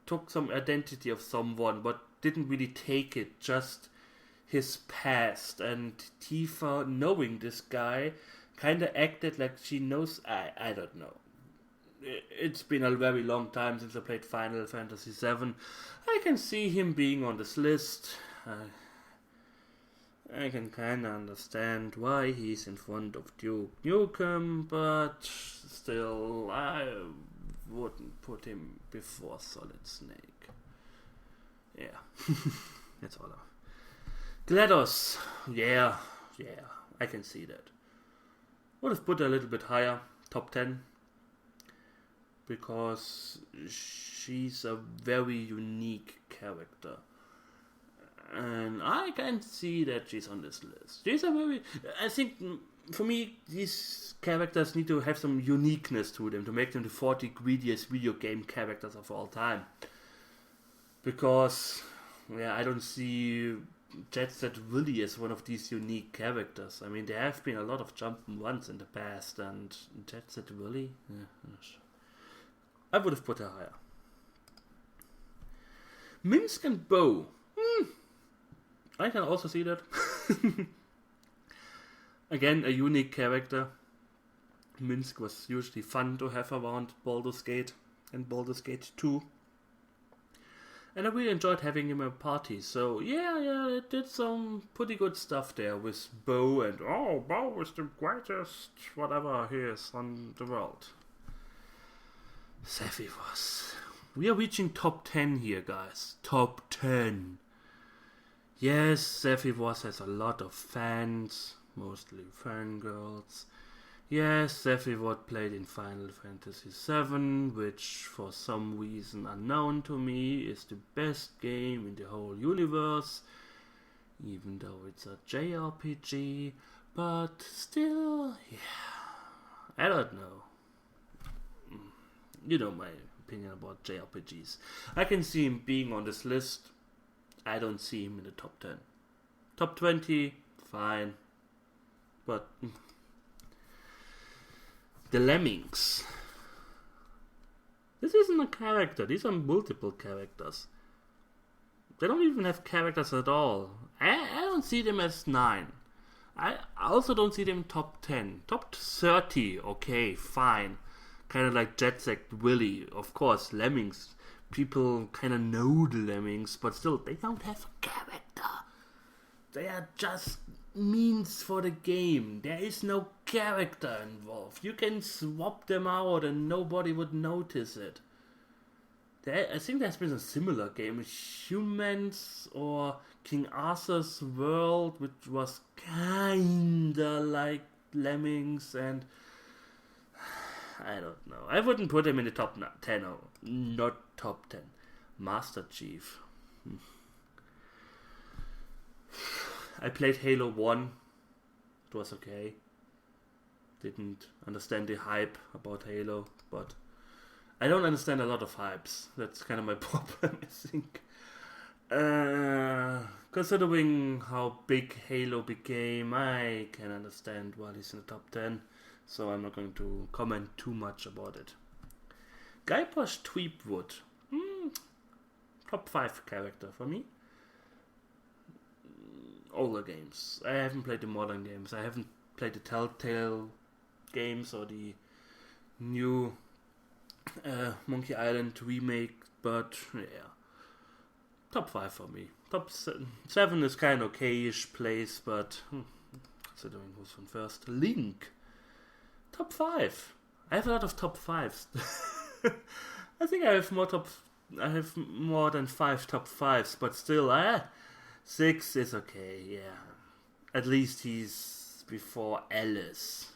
took some identity of someone, but didn't really take it, just his past. And Tifa, knowing this guy, kind of acted like she knows. I don't know. It's been a very long time since I played Final Fantasy VII. I can see him being on this list. I can kind of understand why he's in front of Duke Nukem, but still, I wouldn't put him before Solid Snake. Yeah, that's all. GLaDOS, yeah, I can see that. Would have put her a little bit higher, top 10, because she's a very unique character. And I can see that she's on this list. I think, for me, these characters need to have some uniqueness to them to make them the 40 greediest video game characters of all time. Because, I don't see Jet Set Willy as one of these unique characters. I mean, there have been a lot of jumping runs in the past, and Jet Set Willy? I would have put her higher. Minsk and Bo. I can also see that. Again, a unique character. Minsk was usually fun to have around Baldur's Gate and Baldur's Gate 2. And I really enjoyed having him at parties. So, it did some pretty good stuff there with Bo. And, Bo is the greatest whatever he is on the world. Sephiroth. We are reaching top 10 here, guys. Top 10. Yes, Sephiroth has a lot of fans, mostly fangirls. Yes, Sephiroth played in Final Fantasy VII, which for some reason unknown to me is the best game in the whole universe, even though it's a JRPG, but still, I don't know. You know my opinion about JRPGs. I can see him being on this list. I don't see him in the top 10. Top 20, fine. But the Lemmings. This isn't a character. These are multiple characters. They don't even have characters at all. I don't see them as 9. I also don't see them in top 10. Top 30, okay, fine. Kind of like Jet Set Willy, of course, Lemmings. People kind of know the Lemmings, but still, they don't have a character. They are just means for the game. There is no character involved. You can swap them out and nobody would notice it. I think there's been a similar game, Humans or King Arthur's World, which was kinda like Lemmings, and I don't know. I wouldn't put him in the top 10, or not top 10. Master Chief. I played Halo 1. It was okay. Didn't understand the hype about Halo, but I don't understand a lot of hypes. That's kind of my problem, I think. Considering how big Halo became, I can understand why he's in the top 10. So I'm not going to comment too much about it. Guybrush Threepwood. Top 5 character for me. Older games. I haven't played the modern games. I haven't played the Telltale games or the new Monkey Island remake, but yeah. Top 5 for me. Top 7 is kind of okay-ish place, but considering who's on first. Link. Top 5. I have a lot of top 5s. I think I have more than 5 top 5s, but still, 6 is okay, yeah. At least he's before Alice.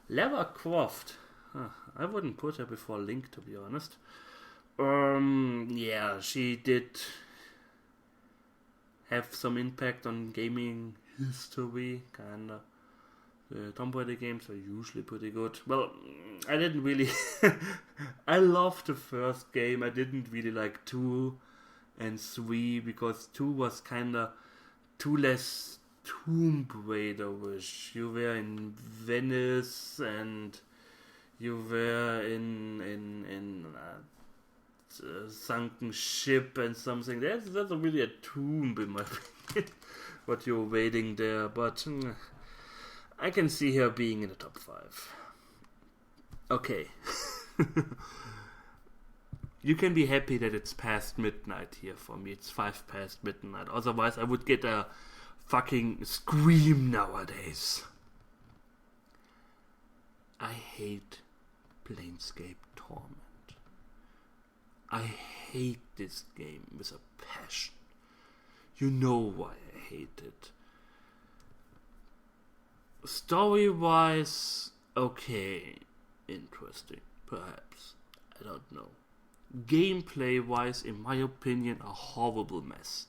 Lara Croft. I wouldn't put her before Link, to be honest. Yeah, she did have some impact on gaming history, kinda. The Tomb Raider games are usually pretty good. Well, I didn't really... I loved the first game. I didn't really like 2 and 3, because 2 was kinda too less Tomb Raider-ish. You were in Venice, and you were in sunken ship and something. That's really a tomb in my opinion, what you're waiting there, but I can see her being in the top 5. Okay. You can be happy that it's past midnight here for me. It's 5 past midnight. Otherwise I would get a fucking scream nowadays. I hate Planescape Torment. I hate this game with a passion. You know why I hate it. Story-wise, okay, interesting, perhaps. I don't know. Gameplay-wise, in my opinion, a horrible mess.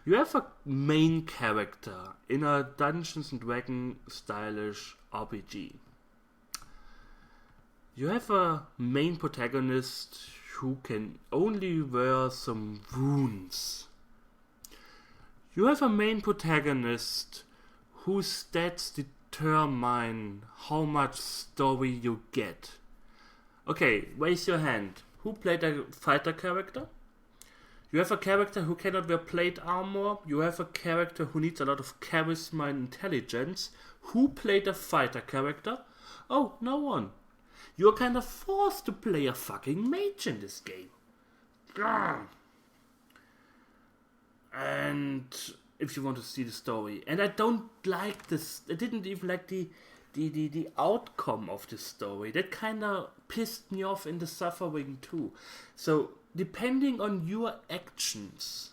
You have a main character in a Dungeons and Dragons stylish RPG. You have a main protagonist who can only wear some runes. You have a main protagonist whose stats determine how much story you get. Okay, raise your hand. Who played a fighter character? You have a character who cannot wear plate armor. You have a character who needs a lot of charisma and intelligence. Who played a fighter character? Oh, no one. You're kind of forced to play a fucking mage in this game. And if you want to see the story. And I don't like this. I didn't even like the outcome of the story. That kind of pissed me off in the suffering too. So, depending on your actions,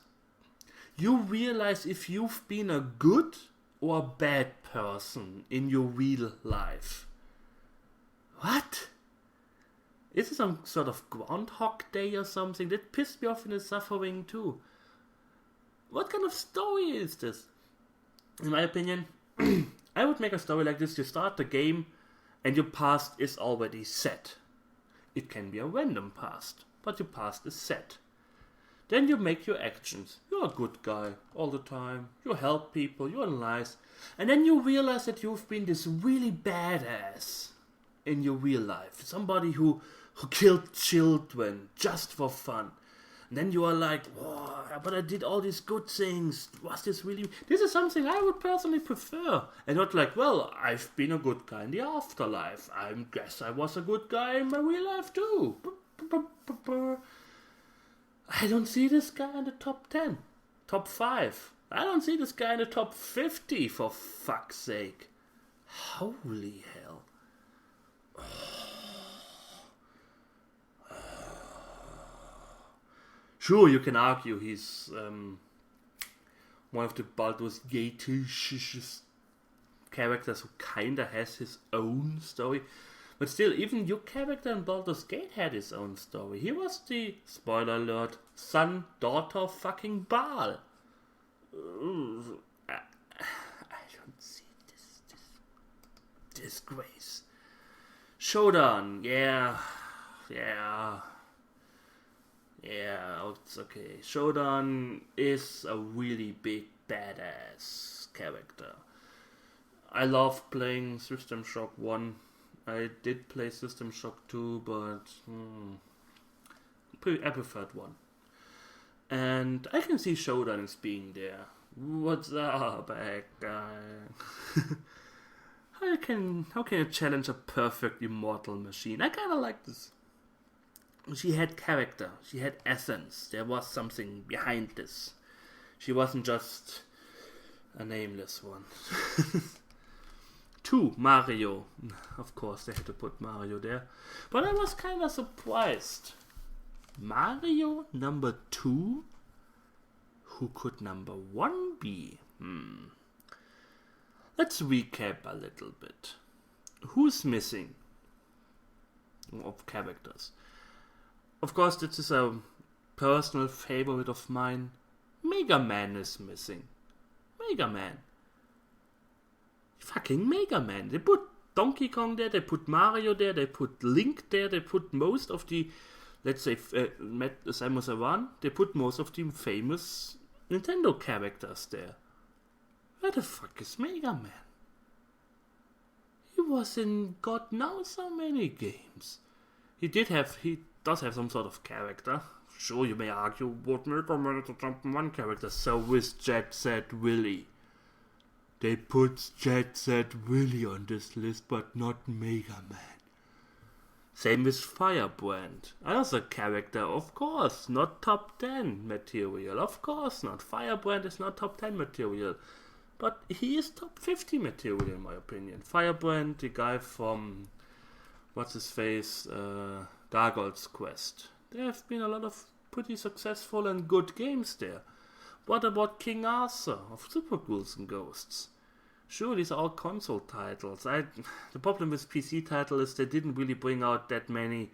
you realize if you've been a good or a bad person in your real life. What? Is it some sort of Groundhog Day or something? That pissed me off in the suffering too. What kind of story is this? In my opinion, I would make a story like this. You start the game and your past is already set. It can be a random past, but your past is set. Then you make your actions. You're a good guy all the time. You help people, you're nice. And then you realize that you've been this really badass in your real life. Somebody who killed children just for fun. And then you are like, oh, but I did all these good things. Was this really... This is something I would personally prefer. And not like, well, I've been a good guy in the afterlife. I guess I was a good guy in my real life too. I don't see this guy in the top 10. Top 5. I don't see this guy in the top 50, for fuck's sake. Holy hell. Sure, you can argue he's one of the Baldur's Gate-ish characters who kinda has his own story. But still, even your character in Baldur's Gate had his own story. He was the, spoiler alert, son, daughter of fucking Baal. I don't see this disgrace. Showdown, yeah, it's okay. Showdown is a really big badass character. I love playing System Shock 1. I did play System Shock 2, but I preferred 1. And I can see Showdown as being there. What's up, bad guy? How can you challenge a perfect immortal machine? I kinda like this. She had character, she had essence, there was something behind this. She wasn't just a nameless one. 2, Mario. Of course, they had to put Mario there. But I was kind of surprised. Mario number 2? Who could number 1 be? Let's recap a little bit. Who's missing of characters? Of course, this is a personal favorite of mine. Mega Man is missing. Mega Man. Fucking Mega Man. They put Donkey Kong there, they put Mario there, they put Link there, they put most of the, let's say, Samus Aran, they put most of the famous Nintendo characters there. Where the fuck is Mega Man? He was in God knows so many games. He does have some sort of character. Sure, you may argue, what Mega Man is a jump one character, so with Jet Set Willy. They put Jet Set Willy on this list, but not Mega Man. Same with Firebrand. Another character, of course, not top 10 material. Of course not. Firebrand is not top 10 material. But he is top 50 material in my opinion. Firebrand, the guy from, what's his face, Gargoyle's Quest. There have been a lot of pretty successful and good games there. What about King Arthur of Super Ghouls and Ghosts? Sure, these are all console titles. The problem with PC title is they didn't really bring out that many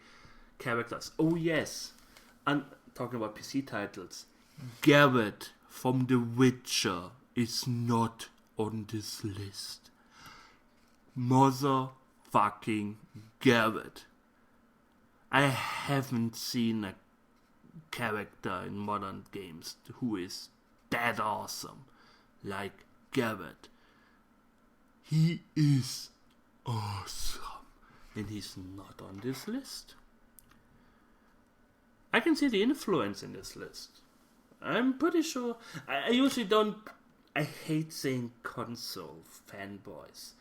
characters. Oh yes, and talking about PC titles, Garrett from The Witcher is not on this list. Motherfucking Garrett. I haven't seen a character in modern games who is that awesome like Garrett. He is awesome, and he's not on this list. I can see the influence in this list. I'm pretty sure. I usually don't. I hate saying console fanboys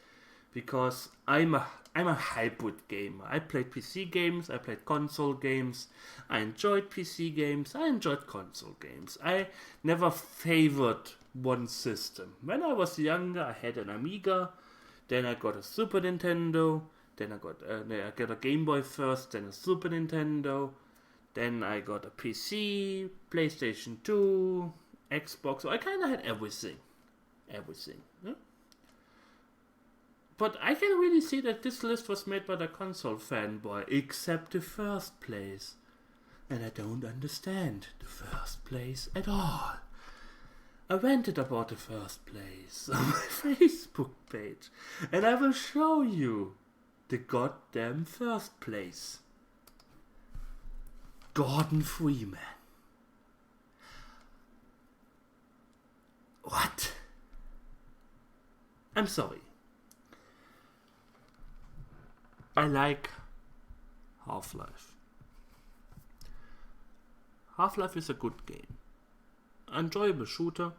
because I'm a hybrid gamer. I played PC games, I played console games. I enjoyed PC games, I enjoyed console games. I never favored one system. When I was younger, I had an Amiga, then I got a Super Nintendo, then I got a Game Boy first, then a Super Nintendo, then I got a PC, PlayStation 2, Xbox. So I kind of had everything. Yeah? But I can really see that this list was made by the console fanboy, except the first place. And I don't understand the first place at all. I ranted about the first place on my Facebook page, and I will show you the goddamn first place. Gordon Freeman. What? I'm sorry. I like Half-Life. Half-Life is a good game. Enjoyable shooter.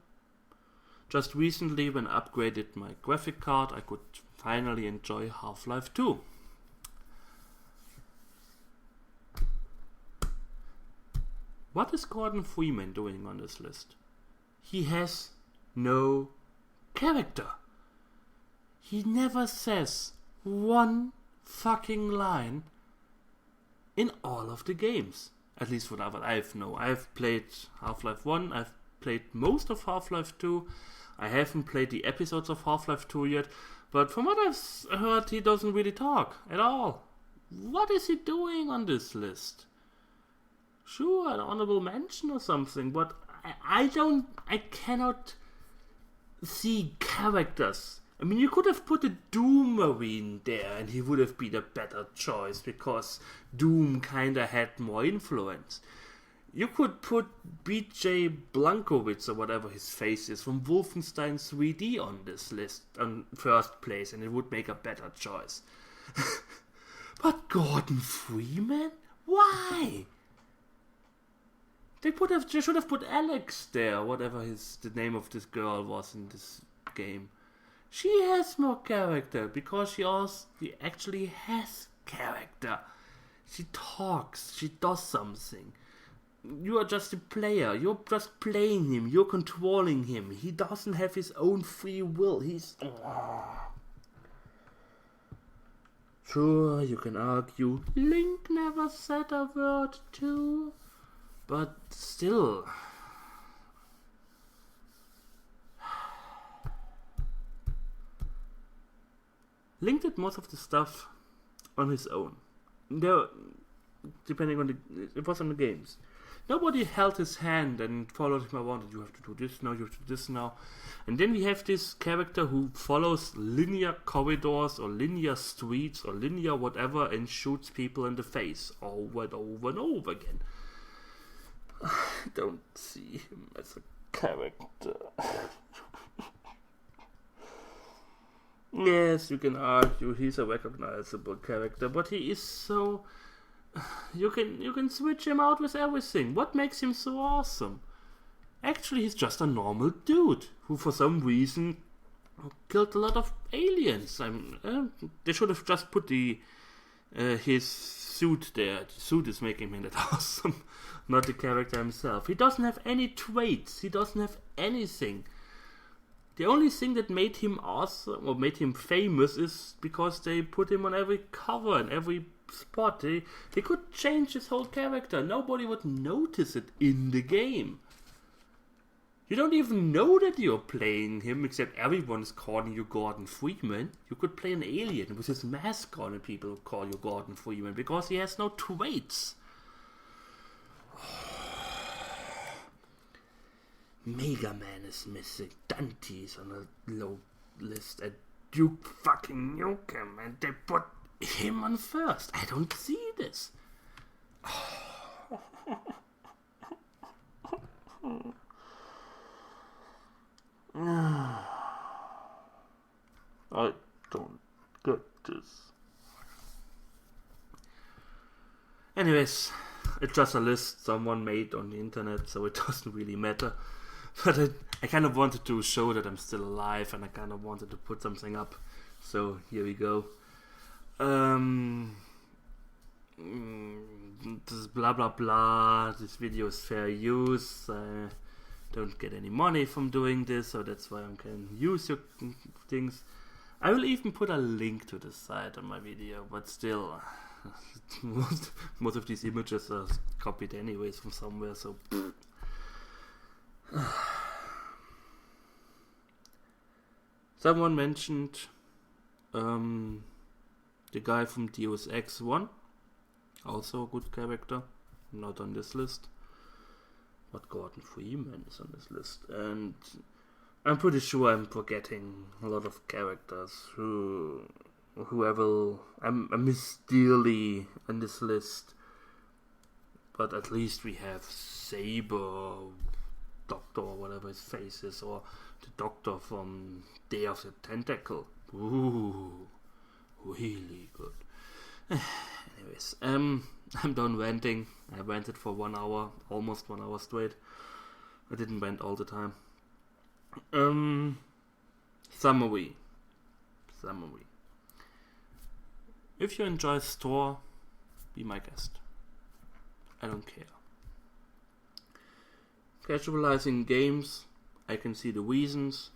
Just recently, when I upgraded my graphic card, I could finally enjoy Half-Life 2. What is Gordon Freeman doing on this list? He has no character. He never says one fucking line in all of the games. At least what I've known. I've played Half-Life 1, I've played most of Half-Life 2. I haven't played the episodes of Half-Life 2 yet, but from what I've heard, he doesn't really talk at all. What is he doing on this list? Sure, an honorable mention or something, but I cannot see characters. I mean, you could have put a Doom Marine there and he would have been a better choice because Doom kinda had more influence. You could put BJ Blankovitz or whatever his face is from Wolfenstein 3D on this list on first place and it would make a better choice. But Gordon Freeman? Why? They should have put Alex there, whatever the name of this girl was in this game. She has more character because she actually has character. She talks, she does something. You are just a player, you're just playing him, you're controlling him. He doesn't have his own free will. Sure, you can argue Link never said a word too. But still, Link did most of the stuff on his own. Depending on it was on the games. Nobody held his hand and followed him around. You have to do this now, you have to do this now. And then we have this character who follows linear corridors or linear streets or linear whatever and shoots people in the face over and over and over again. I don't see him as a character. Yes, you can argue he's a recognizable character, but he is so... You can switch him out with everything. What makes him so awesome? Actually, he's just a normal dude who for some reason killed a lot of aliens. They should have just put his suit there. The suit is making him that awesome, not the character himself. He doesn't have any traits. He doesn't have anything. The only thing that made him awesome or made him famous is because they put him on every cover and every spot. They could change his whole character. Nobody would notice it in the game. You don't even know that you're playing him, except everyone's calling you Gordon Freeman. You could play an alien with his mask on and people would call you Gordon Freeman because he has no traits. Mega Man is missing. Dante's on a low list. And Duke fucking Nukem. And they put him on first. I don't see this. I don't get this. Anyways, it's just a list someone made on the internet, so it doesn't really matter. But I kind of wanted to show that I'm still alive, and I kind of wanted to put something up. So here we go. This blah blah blah. This video is fair use. I don't get any money from doing this, so that's why I can use your things. I will even put a link to the site on my video, but still, most of these images are copied anyways from somewhere, so. Someone mentioned the guy from Deus Ex 1, also a good character, not on this list, but Gordon Freeman is on this list, and I'm pretty sure I'm forgetting a lot of characters whoever I miss dearly on this list, but at least we have Saber, Doctor or whatever his face is, or the Doctor from Day of the Tentacle. Ooh, really good. Anyways, I'm done ranting. I ranted for 1 hour, almost 1 hour straight. I didn't rant all the time. Summary. If you enjoy Swtor, be my guest. I don't care. Casualising games, I can see the reasons.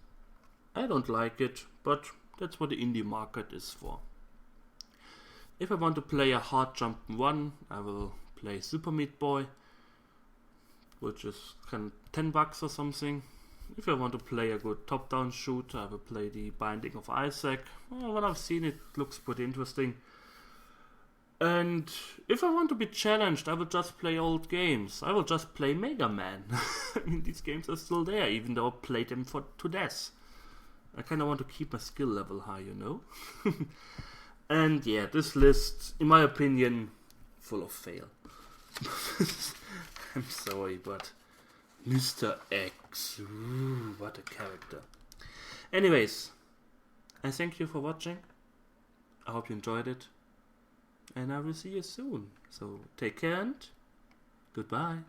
I don't like it, but that's what the indie market is for. If I want to play a hard jump one, I will play Super Meat Boy, which is kind of $10 or something. If I want to play a good top-down shooter, I will play the Binding of Isaac. Well, when I've seen it, looks pretty interesting. And if I want to be challenged, I will just play old games. I will just play Mega Man. I mean, these games are still there, even though I played them to death. I kind of want to keep my skill level high, you know? And yeah, this list, in my opinion, full of fail. I'm sorry, but Mr. X, ooh, what a character. Anyways, I thank you for watching. I hope you enjoyed it. And I will see you soon. So take care and goodbye.